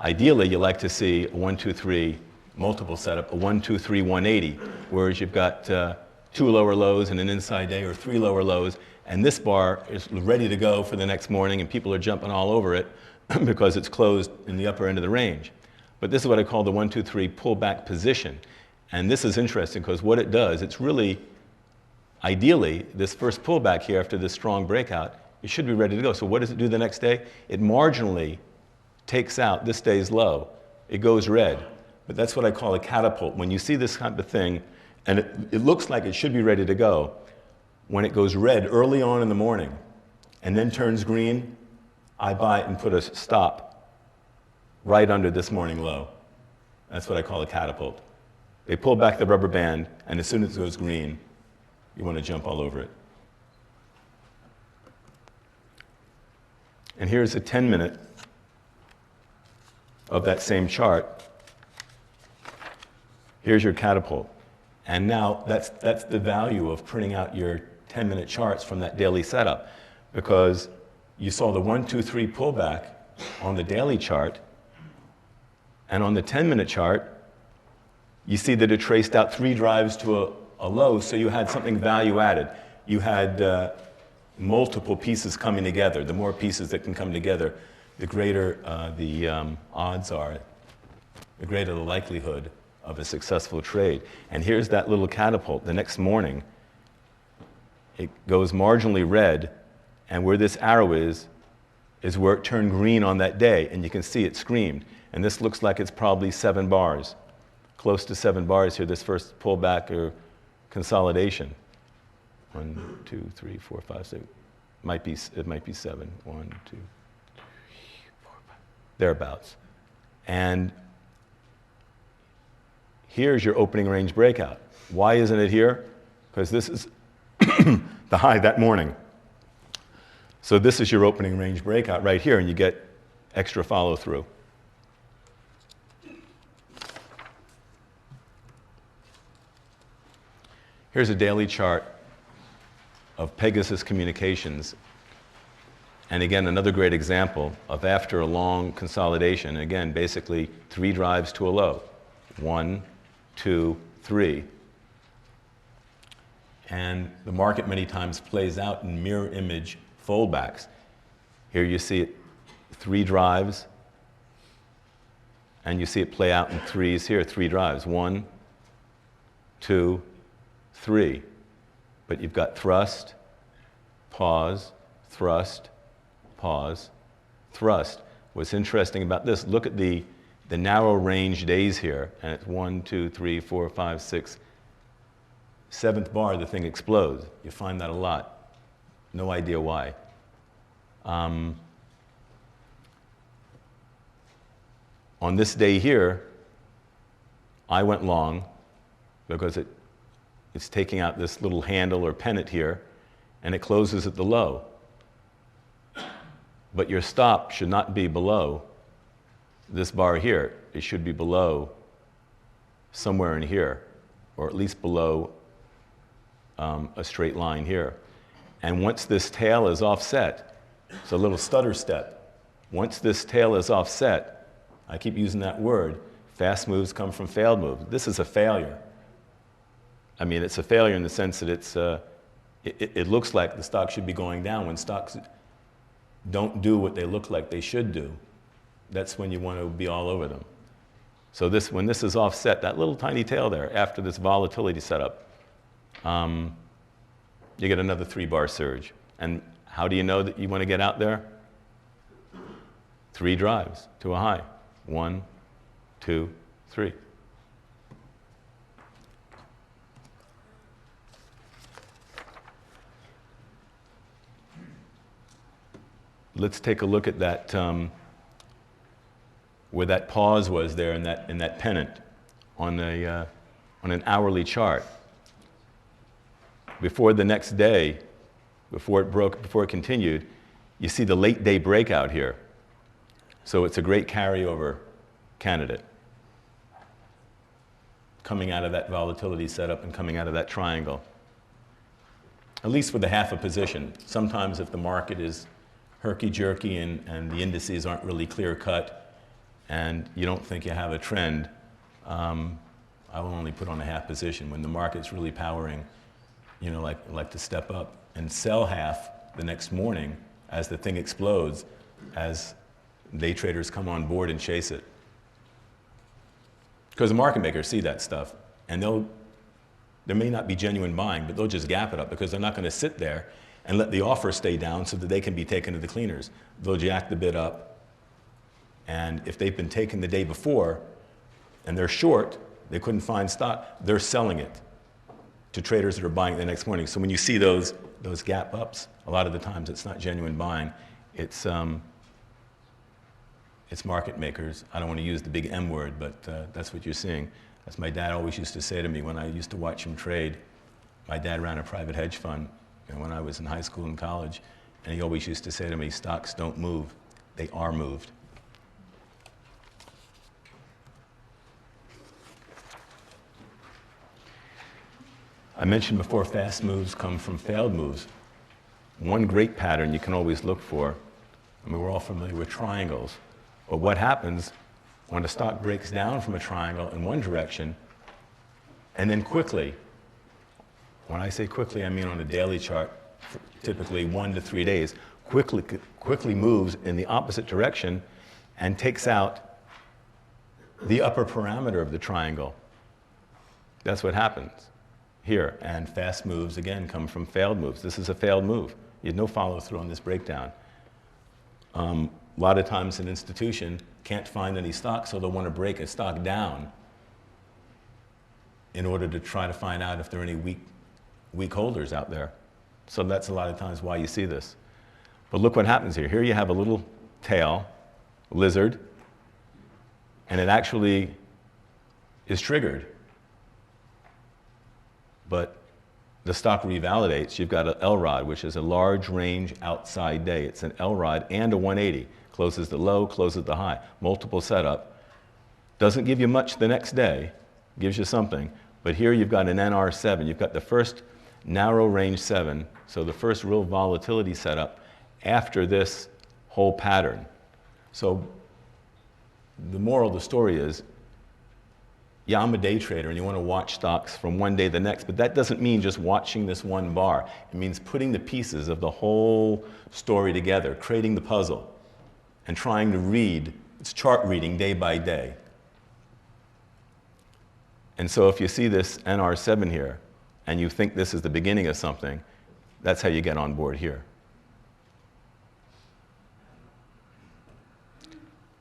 Ideally, you like to see a 1, 2, 3 multiple setup, a 1, 2, 3, 180, whereas you've got 2 lower lows and an inside day, or 3 lower lows, and this bar is ready to go for the next morning, and people are jumping all over it because it's closed in the upper end of the range. But this is what I call the 1, 2, 3 pullback position. And this is interesting because what it does, it's really, ideally, this first pullback here after this strong breakout, it should be ready to go. So what does it do the next day? It marginally takes out this day's low. It goes red. But that's what I call a catapult. When you see this kind of thing, and it looks like it should be ready to go, when it goes red early on in the morning and then turns green, I buy it and put a stop right under this morning low. That's what I call a catapult. They pull back the rubber band, and as soon as it goes green, you want to jump all over it. And here's a 10-minute of that same chart. Here's your catapult. And now that's the value of printing out your 10-minute charts from that daily setup, because you saw the 1, 2, 3 pullback on the daily chart, and on the 10-minute chart, you see that it traced out 3 drives to a low, so you had something value added. You had multiple pieces coming together. The more pieces that can come together, the greater the odds are, the greater the likelihood of a successful trade. And here's that little catapult. The next morning, it goes marginally red, and where this arrow is where it turned green on that day, and you can see it screamed. And this looks like it's probably 7 bars, close to 7 bars here, this first pullback or consolidation. 1, 2, 3, 4, 5, 6. It might be 7. 1, 2, 3, 4, 5. Thereabouts. And here's your opening range breakout. Why isn't it here? Because this is the high that morning. So this is your opening range breakout right here, and you get extra follow through. Here's a daily chart of Pegasus Communications. And again, another great example of after a long consolidation, again, basically 3 drives to a low. 1, 2, 3. And the market many times plays out in mirror image foldbacks. Here you see it 3 drives, and you see it play out in 3s here, 3 drives. 1, 2, 3. But you've got thrust, pause, thrust, pause, thrust. What's interesting about this, look at the narrow range days here, and it's 1, 2, 3, 4, 5, 6. 7th bar, the thing explodes. You find that a lot. No idea why. On this day here, I went long because it It's taking out this little handle or pennant here, and it closes at the low. But your stop should not be below this bar here. It should be below somewhere in here, or at least below a straight line here. And once this tail is offset, it's a little stutter step. Once this tail is offset, I keep using that word, fast moves come from failed moves. This is a failure. I mean, it's a failure in the sense that it looks like the stock should be going down. When stocks don't do what they look like they should do, that's when you want to be all over them. So when this is offset, that little tiny tail there, after this volatility setup, you get another 3-bar surge. And how do you know that you want to get out there? 3 drives to a high. 1, 2, 3. Let's take a look at that, where that pause was there in that pennant on an hourly chart. Before the next day, before it continued, you see the late day breakout here. So it's a great carryover candidate coming out of that volatility setup and coming out of that triangle. At least with a half a position. Sometimes if the market is herky-jerky and the indices aren't really clear-cut and you don't think you have a trend, I will only put on a half position. When the market's really powering, you know, like to step up and sell half the next morning as the thing explodes, as day traders come on board and chase it. Because the market makers see that stuff, and there may not be genuine buying, but they'll just gap it up because they're not going to sit there and let the offer stay down so that they can be taken to the cleaners. They'll jack the bid up, and if they've been taken the day before and they're short, they couldn't find stock, they're selling it to traders that are buying it the next morning. So when you see those gap ups, a lot of the times it's not genuine buying, it's market makers. I don't want to use the big M word, but that's what you're seeing. As my dad always used to say to me when I used to watch him trade. My dad ran a private hedge fund, you know, when I was in high school and college, and he always used to say to me, stocks don't move, they are moved. I mentioned before, fast moves come from failed moves. One great pattern you can always look for, I mean, we're all familiar with triangles, but what happens when a stock breaks down from a triangle in one direction, and then quickly, when I say quickly, I mean on a daily chart, typically 1 to 3 days, quickly moves in the opposite direction and takes out the upper parameter of the triangle. That's what happens here. And fast moves, again, come from failed moves. This is a failed move. You had no follow-through on this breakdown. A lot of times an institution can't find any stock, so they'll want to break a stock down in order to try to find out if there are any weak holders out there. So that's a lot of times why you see this. But look what happens here. Here you have a little tail, lizard, and it actually is triggered. But the stock revalidates. You've got an L-rod, which is a large range outside day. It's an L-rod and a 180. Closes the low, closes the high. Multiple setup. Doesn't give you much the next day. Gives you something. But here you've got an NR7. You've got the first narrow range 7. So the first real volatility setup after this whole pattern. So the moral of the story is, yeah, I'm a day trader and you want to watch stocks from one day to the next, but that doesn't mean just watching this one bar. It means putting the pieces of the whole story together, creating the puzzle, and trying to read, it's chart reading day by day. And so if you see this NR7 here, and you think this is the beginning of something, that's how you get on board here.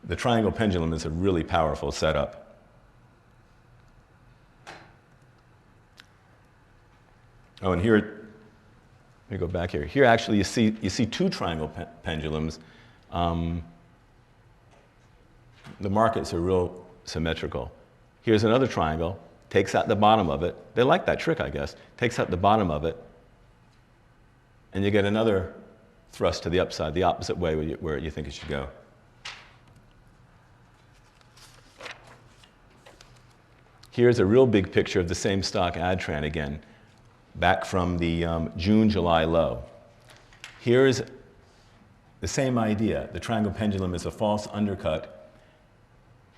The triangle pendulum is a really powerful setup. Oh, and here, let me go back here. Here, actually, you see two triangle pendulums. The markets are real symmetrical. Here's another triangle, takes out the bottom of it. They like that trick, I guess. Takes out the bottom of it, and you get another thrust to the upside, the opposite way where you think it should go. Here's a real big picture of the same stock, Adtran again, back from the June-July low. Here's the same idea. The triangle pendulum is a false undercut.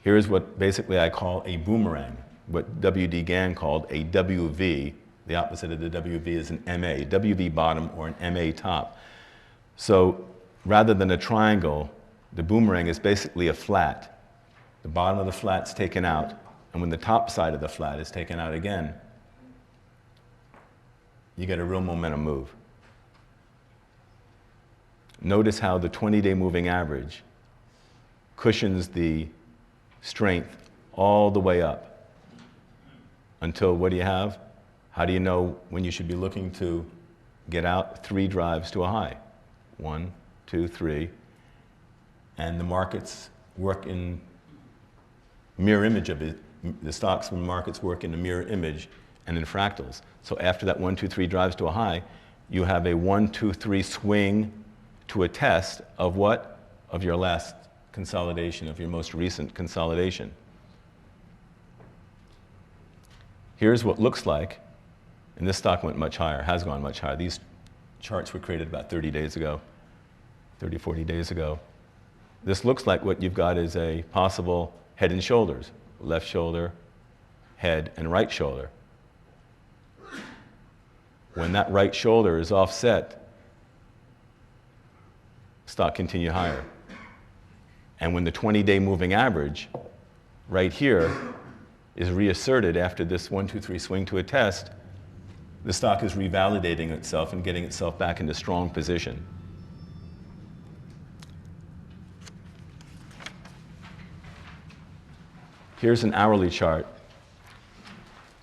Here's what basically I call a boomerang, what W.D. Gann called a WV. The opposite of the WV is an MA, WV bottom or an MA top. So rather than a triangle, the boomerang is basically a flat. The bottom of the flat's taken out, and when the top side of the flat is taken out again, you get a real momentum move. Notice how the 20-day moving average cushions the strength all the way up until what do you have? How do you know when you should be looking to get out? 3 drives to a high. 1, 2, 3. And the markets work in mirror image of it. The stocks and markets work in a mirror image and in fractals. So after that 1, 2, 3 drives to a high, you have a 1, 2, 3 swing to a test of what? Of your last consolidation, of your most recent consolidation. Here's what looks like, and this stock went much higher, has gone much higher. These charts were created about 30 days ago, 30, 40 days ago. This looks like what you've got is a possible head and shoulders, left shoulder, head, and right shoulder. When that right shoulder is offset, stock continue higher. And when the 20-day moving average right here is reasserted after this 1, 2, 3 swing to a test, the stock is revalidating itself and getting itself back into strong position. Here's an hourly chart.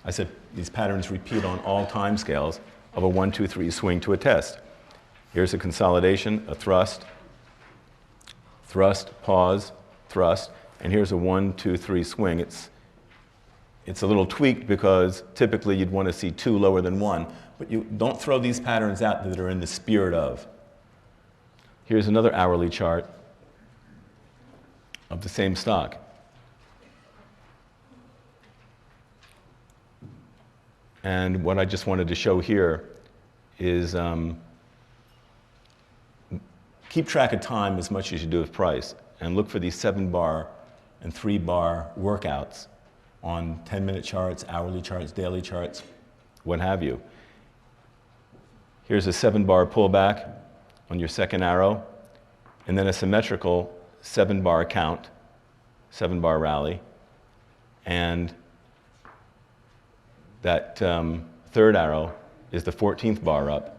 I said these patterns repeat on all time scales of a 1, 2, 3 swing to a test. Here's a consolidation, a thrust, thrust, pause, thrust, and here's a 1, 2, 3 swing. It's a little tweaked because typically you'd want to see 2 lower than 1, but you don't throw these patterns out that are in the spirit of. Here's another hourly chart of the same stock. And what I just wanted to show here is keep track of time as much as you do of price, and look for these 7-bar and 3-bar workouts on 10-minute charts, hourly charts, daily charts, what have you. Here's a 7-bar pullback on your second arrow, and then a symmetrical 7-bar count, 7-bar rally, and that third arrow is the 14th bar up.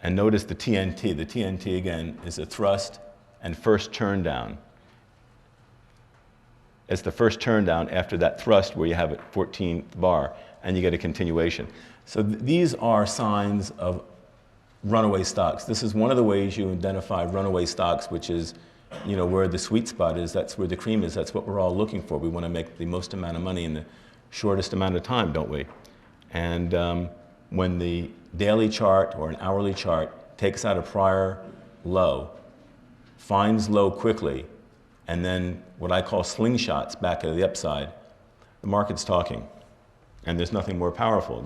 And notice the TNT. The TNT, again, is a thrust and first turn down. It's the first turn down after that thrust where you have a 14th bar, and you get a continuation. So these are signs of runaway stocks. This is one of the ways you identify runaway stocks, which is, where the sweet spot is. That's where the cream is. That's what we're all looking for. We want to make the most amount of money in the shortest amount of time, don't we? And when the daily chart or an hourly chart takes out a prior low, finds low quickly, and then what I call slingshots back to the upside, the market's talking. And there's nothing more powerful.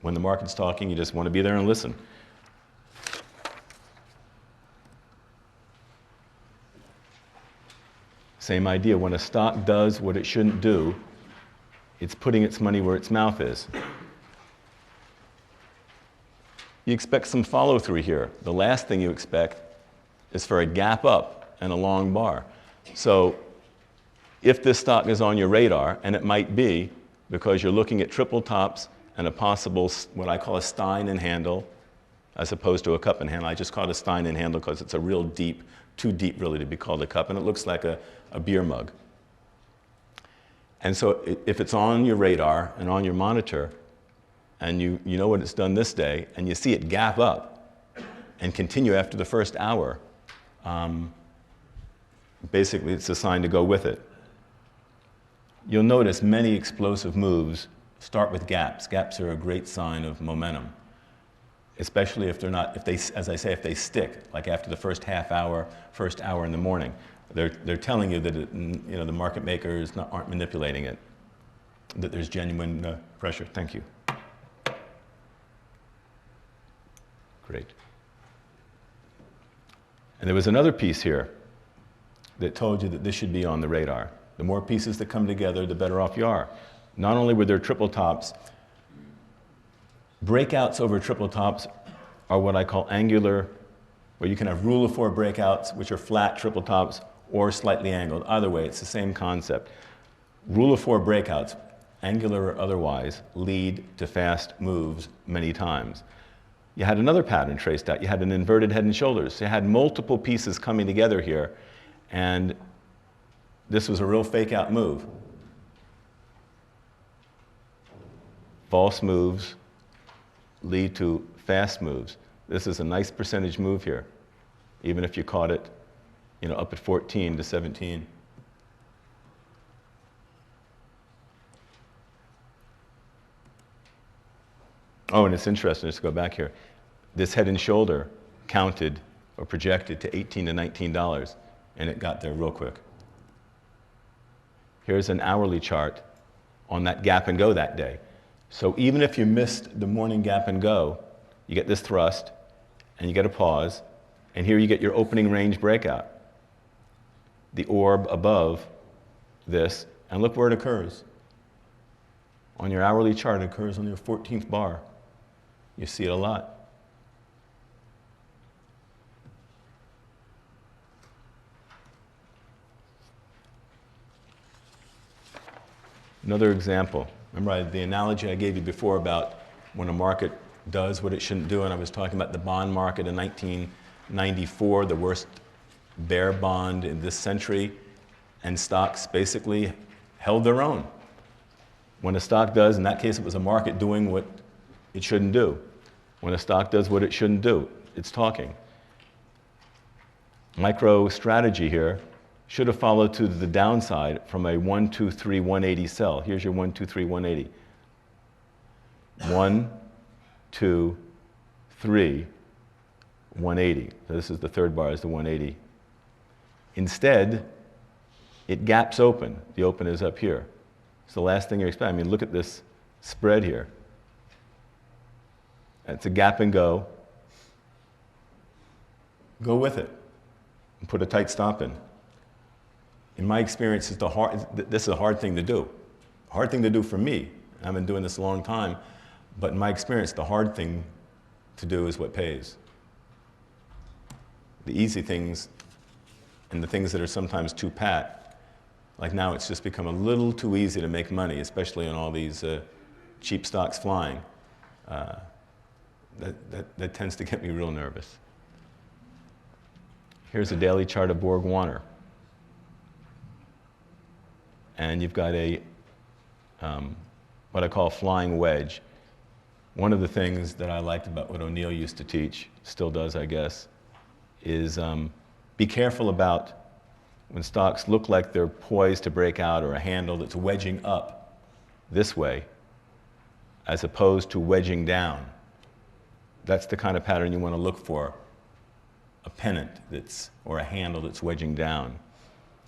When the market's talking, you just want to be there and listen. Same idea. When a stock does what it shouldn't do, it's putting its money where its mouth is. You expect some follow through here. The last thing you expect is for a gap up and a long bar. So if this stock is on your radar, and it might be because you're looking at triple tops and a possible, what I call a Stein and handle, as opposed to a cup and handle. I just call it a Stein and handle because it's a real deep, too deep really to be called a cup, and it looks like a beer mug. And so if it's on your radar and on your monitor, and you know what it's done this day, and you see it gap up and continue after the first hour, basically it's a sign to go with it. you'll notice many explosive moves start with gaps. Gaps are a great sign of momentum, especially if they're not, if they, as I say, if they stick, like after the first half hour, first hour in the morning. They're telling you that the market makers aren't manipulating it, that there's genuine pressure. Thank you. Great. And there was another piece here that told you that this should be on the radar. The more pieces that come together, the better off you are. Not only were there triple tops, breakouts over triple tops are what I call angular, where you can have rule of 4 breakouts, which are flat triple tops, or slightly angled. Either way, it's the same concept. Rule of 4 breakouts, angular or otherwise, lead to fast moves many times. You had another pattern traced out. You had an inverted head and shoulders. So you had multiple pieces coming together here, and this was a real fake-out move. False moves lead to fast moves. This is a nice percentage move here, even if you caught it, up at 14 to 17. Oh, and it's interesting, just to go back here. This head and shoulder counted or projected to $18 to $19, and it got there real quick. Here's an hourly chart on that gap and go that day. So even if you missed the morning gap and go, you get this thrust, and you get a pause, and here you get your opening range breakout. The orb above this, and look where it occurs. On your hourly chart, it occurs on your 14th bar. You see it a lot. Another example. Remember the analogy I gave you before about when a market does what it shouldn't do, and I was talking about the bond market in 1994, the worst bear bond in this century, and stocks basically held their own. When a stock does, in that case it was a market doing what it shouldn't do. When a stock does what it shouldn't do, it's talking. Micro strategy here should have followed to the downside from a 1, 2, 3, 180 sell. Here's your 1, 2, 3, 180. 1, 2, 3, 180. So this is the third bar, is the 180. Instead, it gaps open. The open is up here. It's the last thing you expect. I mean, look at this spread here. It's a gap and go. Go with it and put a tight stop in. In my experience, this is a hard thing to do. Hard thing to do for me. I've been doing this a long time, but in my experience, the hard thing to do is what pays. The easy things and the things that are sometimes too pat, like now it's just become a little too easy to make money, especially on all these cheap stocks flying. That tends to get me real nervous. Here's a daily chart of Borg Warner. And you've got a, what I call a flying wedge. One of the things that I liked about what O'Neill used to teach, still does I guess, is be careful about when stocks look like they're poised to break out or a handle that's wedging up this way as opposed to wedging down. That's the kind of pattern you want to look for, a pennant or a handle that's wedging down.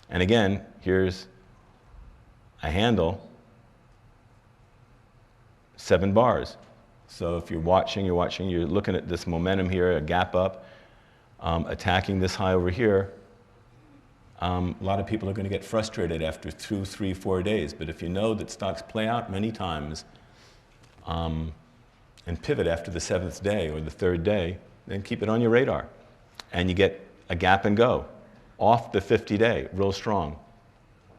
And again, here's a handle, 7 bars. So if you're watching, you're looking at this momentum here, a gap up, attacking this high over here. A lot of people are going to get frustrated after 2, 3, 4 days. But if you know that stocks play out many times and pivot after the 7th day or the 3rd day, then keep it on your radar. And you get a gap and go off the 50-day, real strong.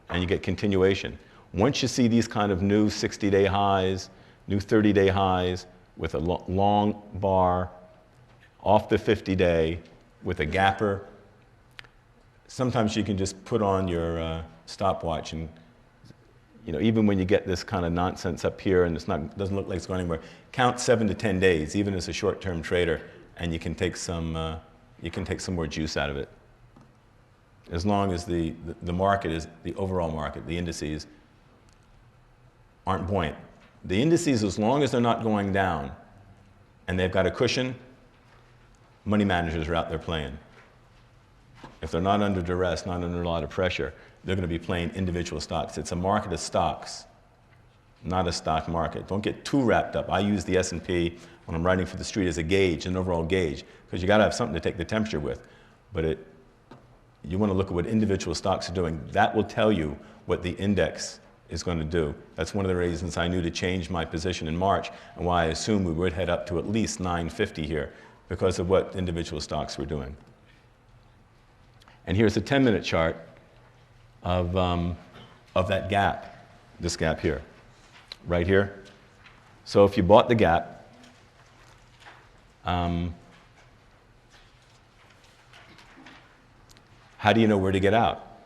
And you get continuation. Once you see these kind of new 60-day highs, new 30-day highs with a long bar off the 50-day with a gapper, sometimes you can just put on your stopwatch and, even when you get this kind of nonsense up here and doesn't look like it's going anywhere, count 7 to 10 days, even as a short-term trader, and you can take some more juice out of it. As long as the market is, the overall market, the indices, aren't buoyant. The indices, as long as they're not going down and they've got a cushion, money managers are out there playing. If they're not under duress, not under a lot of pressure, they're going to be playing individual stocks. It's a market of stocks, not a stock market. Don't get too wrapped up. I use the S&P when I'm writing for the street as a gauge, an overall gauge, because you got to have something to take the temperature with. But you want to look at what individual stocks are doing. That will tell you what the index is going to do. That's one of the reasons I knew to change my position in March and why I assumed we would head up to at least 950 here because of what individual stocks were doing. And here's a 10-minute chart of that gap, this gap here, right here. So if you bought the gap, how do you know where to get out?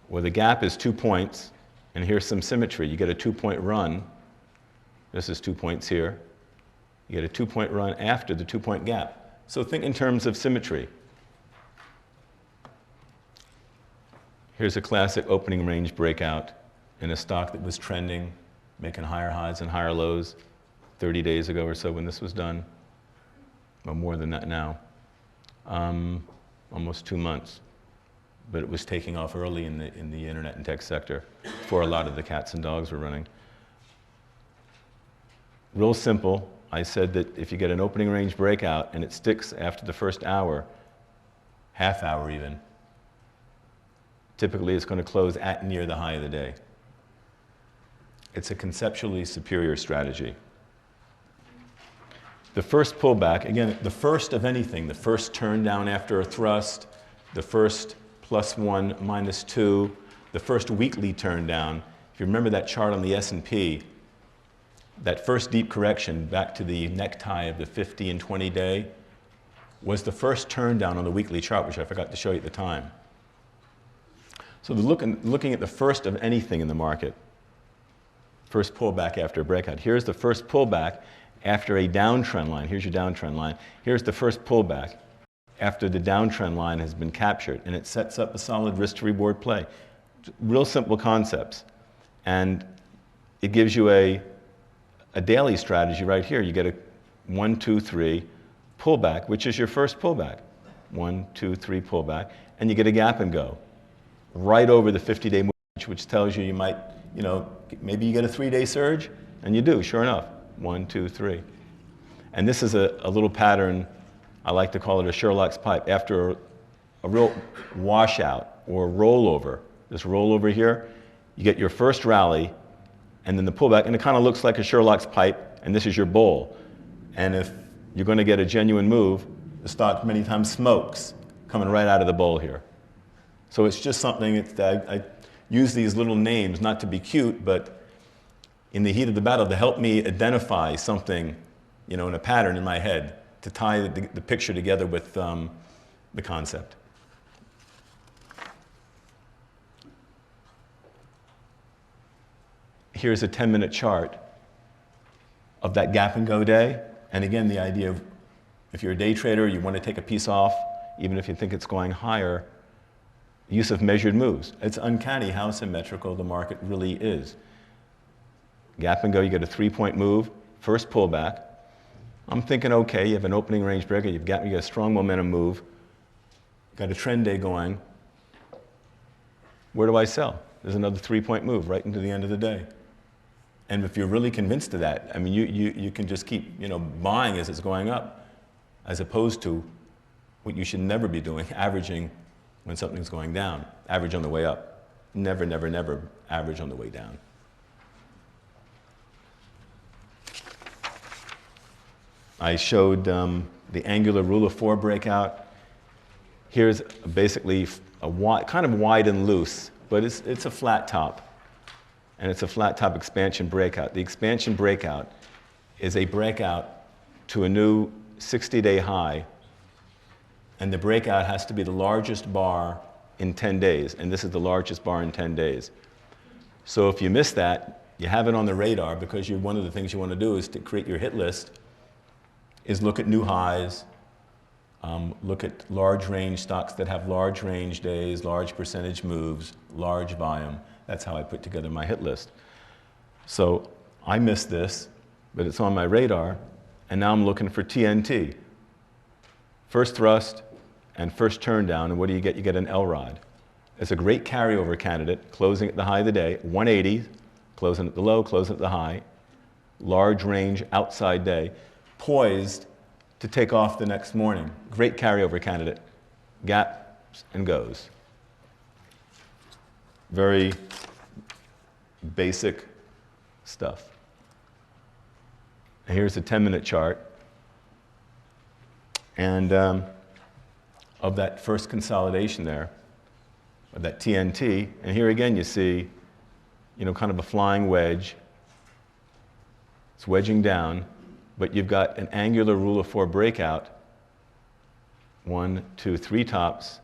Well, the gap is 2 points, and here's some symmetry. You get a 2-point run. This is 2 points here. You get a 2-point run after the 2-point gap. So think in terms of symmetry. Here's a classic opening range breakout in a stock that was trending, making higher highs and higher lows 30 days ago or so when this was done. Well, more than that now. Almost 2 months. But it was taking off early in the internet and tech sector before a lot of the cats and dogs were running. Real simple. I said that if you get an opening range breakout and it sticks after the first hour, half hour even, typically it's going to close at near the high of the day. It's a conceptually superior strategy. The first pullback, again, the first of anything, the first turn down after a thrust, the first +1, -2, the first weekly turn down. If you remember that chart on the S&P, that first deep correction back to the necktie of the 50 and 20 day was the first turn down on the weekly chart, which I forgot to show you at the time. So looking at the first of anything in the market, first pullback after a breakout. Here's the first pullback after a downtrend line. Here's your downtrend line. Here's the first pullback after the downtrend line has been captured, and it sets up a solid risk to reward play. Real simple concepts. And it gives you a daily strategy right here. You get a 1, 2, 3 pullback, which is your first pullback. 1, 2, 3 pullback, and you get a gap and go right over the 50-day moving, which tells you might, maybe you get a 3-day surge, and you do, sure enough. 1, 2, 3. And this is a little pattern. I like to call it a Sherlock's pipe. After a real washout or rollover, this rollover here, you get your first rally and then the pullback, and it kind of looks like a Sherlock's pipe, and this is your bull. And if you're going to get a genuine move, the stock many times smokes coming right out of the bowl here. So it's just something that I use these little names not to be cute, but in the heat of the battle to help me identify something, in a pattern in my head, to tie the picture together with the concept. Here's a 10-minute chart of that gap and go day. And again, the idea of if you're a day trader, you want to take a piece off, even if you think it's going higher, use of measured moves. It's uncanny how symmetrical the market really is. Gap and go, you get a 3-point move, first pullback. I'm thinking, okay, you have an opening range breaker, you got a strong momentum move, got a trend day going. Where do I sell? There's another 3-point move right into the end of the day. And if you're really convinced of that, I mean, you can just keep, buying as it's going up, as opposed to what you should never be doing, averaging when something's going down. Average on the way up. Never, never, never average on the way down. I showed the angular rule of 4 breakout. Here's basically a kind of wide and loose, but it's a flat top. And it's a flat top expansion breakout. The expansion breakout is a breakout to a new 60-day high, and the breakout has to be the largest bar in 10 days, and this is the largest bar in 10 days. So if you miss that, you have it on the radar, because one of the things you want to do is to create your hit list, is look at new highs, look at large range stocks that have large range days, large percentage moves, large volume. That's how I put together my hit list. So I missed this, but it's on my radar, and now I'm looking for TNT. First thrust and first turn down, and what do you get? You get an L-rod. It's a great carryover candidate, closing at the high of the day, 180, closing at the low, closing at the high, large range, outside day, poised to take off the next morning. Great carryover candidate, gaps and goes. Very basic stuff. Here's a 10-minute chart. And of that first consolidation there, of that TNT, and here again you see, kind of a flying wedge. It's wedging down, but you've got an angular rule of 4 breakout, 1, 2, 3 tops,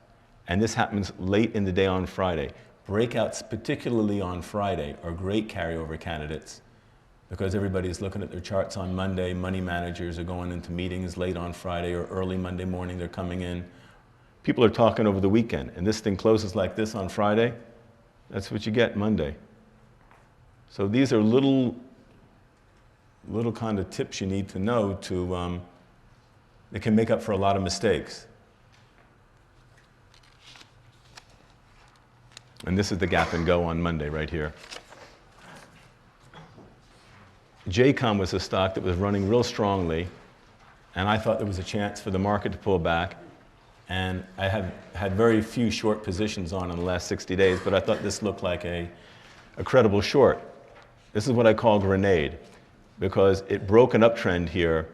and this happens late in the day on Friday. Breakouts, particularly on Friday, are great carryover candidates because everybody's looking at their charts on Monday. Money managers are going into meetings late on Friday or early Monday morning. They're coming in. People are talking over the weekend, and this thing closes like this on Friday. That's what you get Monday. So these are little kind of tips you need to know to, that can make up for a lot of mistakes. And this is the gap and go on Monday right here. JCOM was a stock that was running real strongly, and I thought there was a chance for the market to pull back. And I have had very few short positions on in the last 60 days, but I thought this looked like a credible short. This is what I call grenade, because it broke an uptrend here,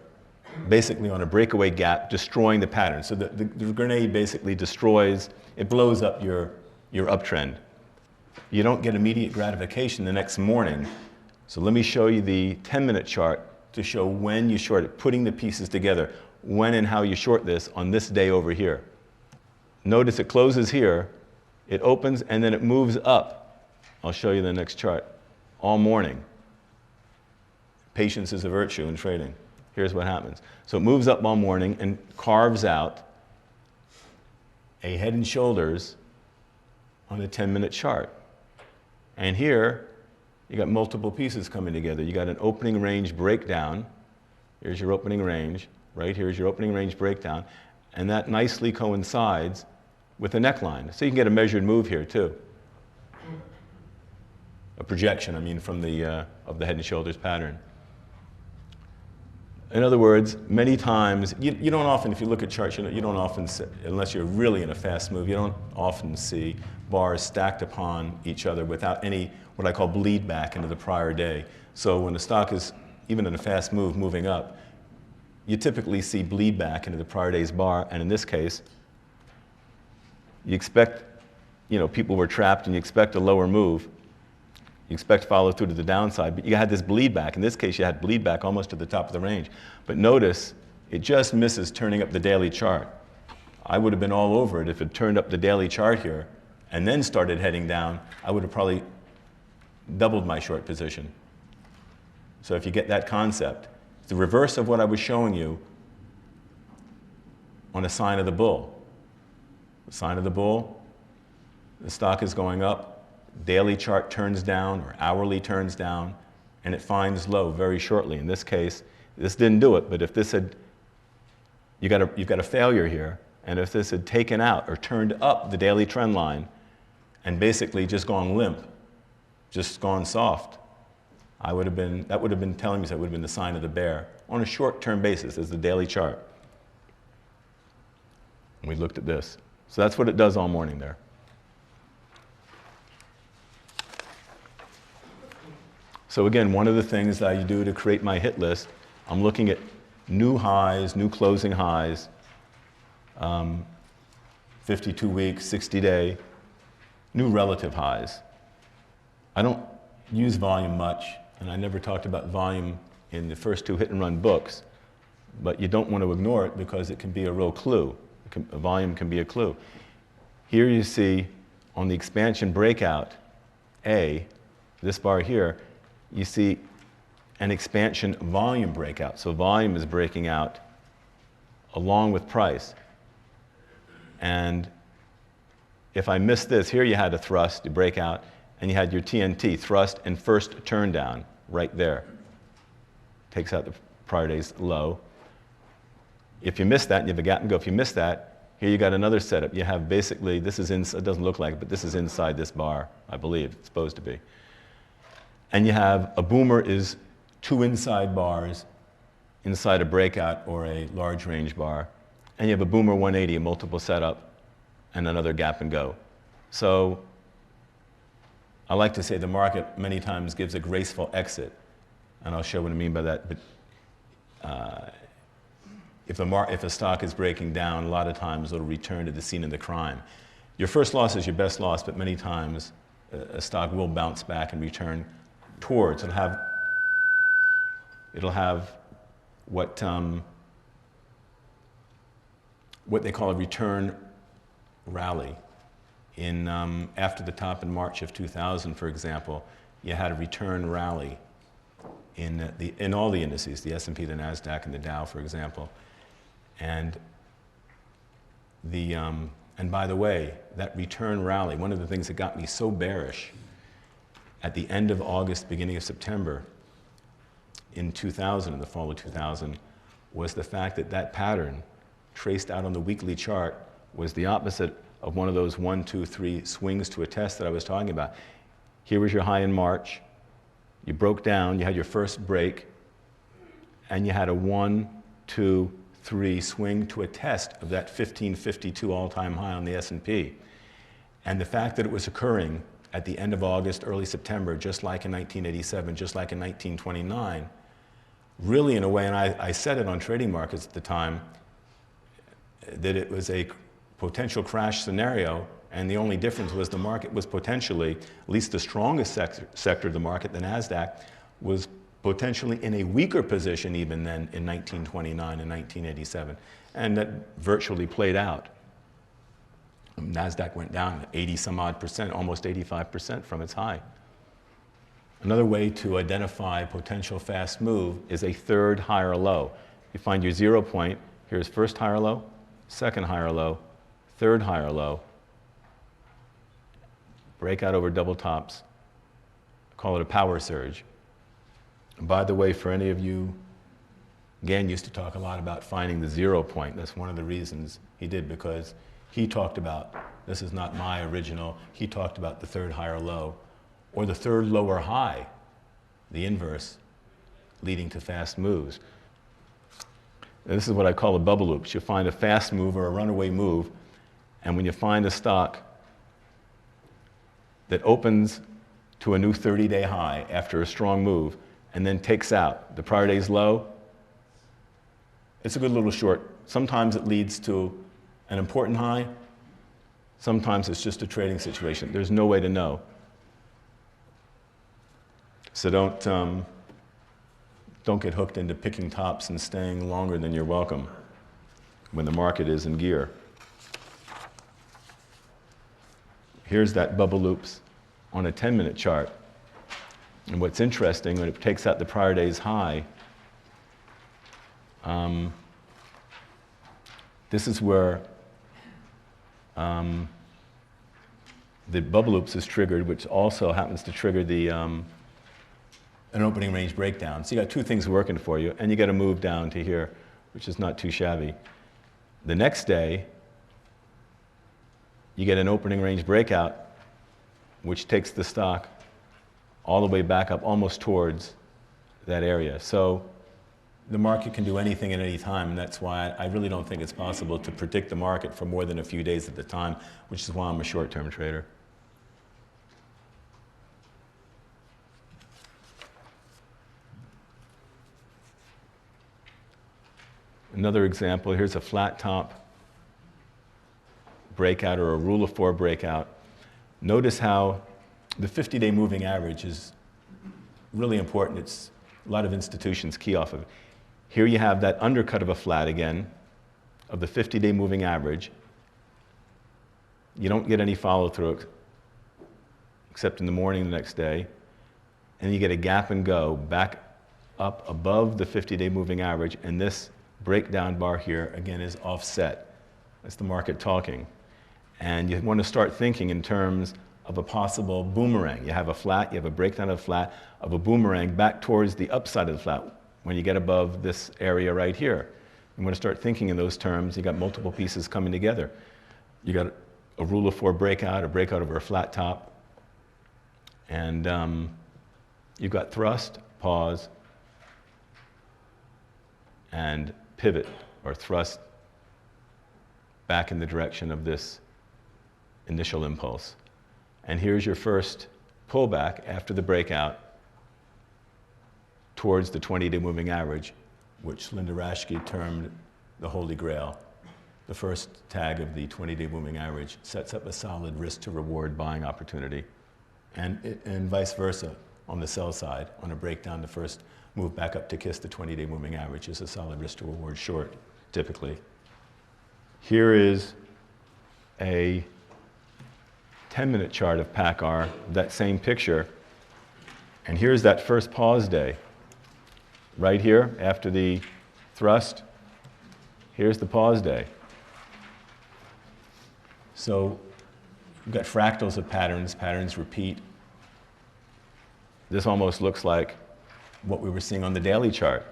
basically on a breakaway gap, destroying the pattern. So the grenade basically destroys, it blows up your uptrend. You don't get immediate gratification the next morning. So let me show you the 10-minute chart to show when you short it, putting the pieces together, when and how you short this on this day over here. Notice it closes here, it opens, and then it moves up. I'll show you the next chart. All morning. Patience is a virtue in trading. Here's what happens. So it moves up all morning and carves out a head and shoulders on a 10-minute chart. And here, you got multiple pieces coming together. You got an opening range breakdown. Here's your opening range. Right here's your opening range breakdown. And that nicely coincides with the neckline. So you can get a measured move here too. A projection, from the of the head and shoulders pattern. In other words, many times, you don't often, if you look at charts, you don't often, unless you're really in a fast move, you don't often see bars stacked upon each other without any, what I call bleed back into the prior day. So when the stock is, even in a fast move, moving up, you typically see bleed back into the prior day's bar, and in this case, you expect, people were trapped and you expect a lower move. You expect follow through to the downside, but you had this bleed back. In this case, you had bleed back almost to the top of the range. But notice, it just misses turning up the daily chart. I would have been all over it if it turned up the daily chart here and then started heading down. I would have probably doubled my short position. So if you get that concept, it's the reverse of what I was showing you on a sign of the bull. The sign of the bull, the stock is going up. Daily chart turns down or hourly turns down, and it finds low very shortly. In this case, this didn't do it, but if this had, you've got a failure here, and if this had taken out or turned up the daily trend line and basically just gone limp, just gone soft, that would have been telling me that would have been the sign of the bear on a short-term basis as the daily chart. And we looked at this. So that's what it does all morning there. So again, one of the things that I do to create my hit list, I'm looking at new highs, new closing highs, 52 weeks, 60-day, new relative highs. I don't use volume much, and I never talked about volume in the first 2 hit-and-run books, but you don't want to ignore it because it can be a real clue. Volume can be a clue. Here you see on the expansion breakout, A, this bar here, you see an expansion volume breakout. So volume is breaking out along with price. And if I missed this, here you had a thrust, a breakout, and you had your TNT, thrust and first turn down, right there. Takes out the prior day's low. If you miss that, and you have a gap and go. If you miss that, here you got another setup. You have basically, this is it doesn't look like it, but this is inside this bar, I believe it's supposed to be. And you have a boomer is two inside bars inside a breakout or a large range bar. And you have a boomer 180, a multiple setup, and another gap and go. So I like to say the market many times gives a graceful exit. And I'll show what I mean by that. But if a stock is breaking down, a lot of times it'll return to the scene of the crime. Your first loss is your best loss, but many times a stock will bounce back and return towards. It'll have what they call a return rally. After the top in March of 2000, for example, you had a return rally in all the indices, the S&P, the NASDAQ, and the Dow, for example. And by the way, that return rally, one of the things that got me so bearish at the end of August, beginning of September in 2000, in the fall of 2000, was the fact that that pattern traced out on the weekly chart was the opposite of one of those 1, 2, 3 swings to a test that I was talking about. Here was your high in March. You broke down, you had your first break, and you had a 1, 2, 3 swing to a test of that 1552 all-time high on the S&P. And the fact that it was occurring at the end of August, early September, just like in 1987, just like in 1929, really in a way, and I said it on trading markets at the time, that it was a potential crash scenario, and the only difference was the market was potentially, at least the strongest sector of the market, the NASDAQ, was potentially in a weaker position even than in 1929 and 1987. And that virtually played out. NASDAQ went down 80 some odd percent, almost 85% from its high. Another way to identify potential fast move is a third higher low. You find your 0 point, here's first higher low, second higher low, third higher low, breakout over double tops, call it a power surge. And by the way, for any of you, Gann used to talk a lot about finding the 0 point. That's one of the reasons he did, because he talked about, this is not my original, he talked about the third higher low, or the third lower high, the inverse, leading to fast moves. And this is what I call a bubble loops. You find a fast move or a runaway move, and when you find a stock that opens to a new 30-day high after a strong move, and then takes out the prior day's low, it's a good little short. Sometimes it leads to an important high. Sometimes it's just a trading situation. There's no way to know. So don't get hooked into picking tops and staying longer than you're welcome when the market is in gear. Here's that bubble loops on a 10-minute chart. And what's interesting, when it takes out the prior day's high, this is where the bubble loops is triggered, which also happens to trigger the an opening range breakdown. So you got two things working for you, and you got to move down to here, which is not too shabby. The next day, you get an opening range breakout, which takes the stock all the way back up almost towards that area. So the market can do anything at any time, and that's why I really don't think it's possible to predict the market for more than a few days at a time, which is why I'm a short-term trader. Another example, here's a flat top breakout or a rule of 4 breakout. Notice how the 50-day moving average is really important. It's a lot of institutions key off of it. Here you have that undercut of a flat again, of the 50-day moving average. You don't get any follow-through except in the morning the next day. And you get a gap and go back up above the 50-day moving average, and this breakdown bar here, again, is offset. That's the market talking. And you want to start thinking in terms of a possible boomerang. You have a flat, you have a breakdown of the flat of a boomerang back towards the upside of the flat when you get above this area right here. You want to start thinking in those terms. You got multiple pieces coming together. You got a rule of 4 breakout, a breakout over a flat top, and you've got thrust, pause, and pivot, or thrust back in the direction of this initial impulse. And here's your first pullback after the breakout towards the 20-day moving average, which Linda Raschke termed the Holy Grail. The first tag of the 20-day moving average sets up a solid risk to reward buying opportunity, and vice versa on the sell side. On a breakdown, the first move back up to kiss the 20-day moving average is a solid risk to reward short, typically. Here is a 10-minute chart of PACR, that same picture, and here's that first pause day. Right here, after the thrust, here's the pause day. So you've got fractals of patterns, patterns repeat. This almost looks like what we were seeing on the daily chart.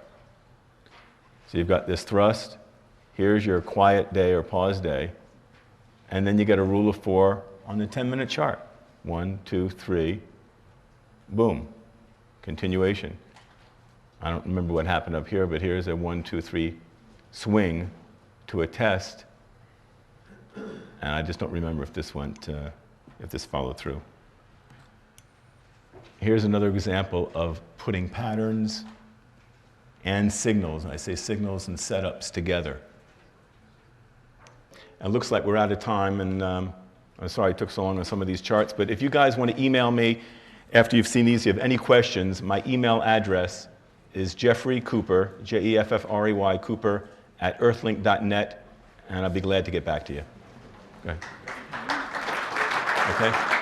So you've got this thrust, here's your quiet day or pause day, and then you get a rule of 4 on the 10-minute chart. 1, 2, 3, boom, continuation. I don't remember what happened up here, but here's a 1, 2, 3 swing to a test, and I just don't remember if this if this followed through. Here's another example of putting patterns and signals, and I say signals and setups together. It looks like we're out of time, and I'm sorry it took so long on some of these charts, but if you guys want to email me after you've seen these, if you have any questions, my email address is Jeffrey Cooper, Jeffrey Cooper, @earthlink.net, and I'll be glad to get back to you. Go ahead. Okay?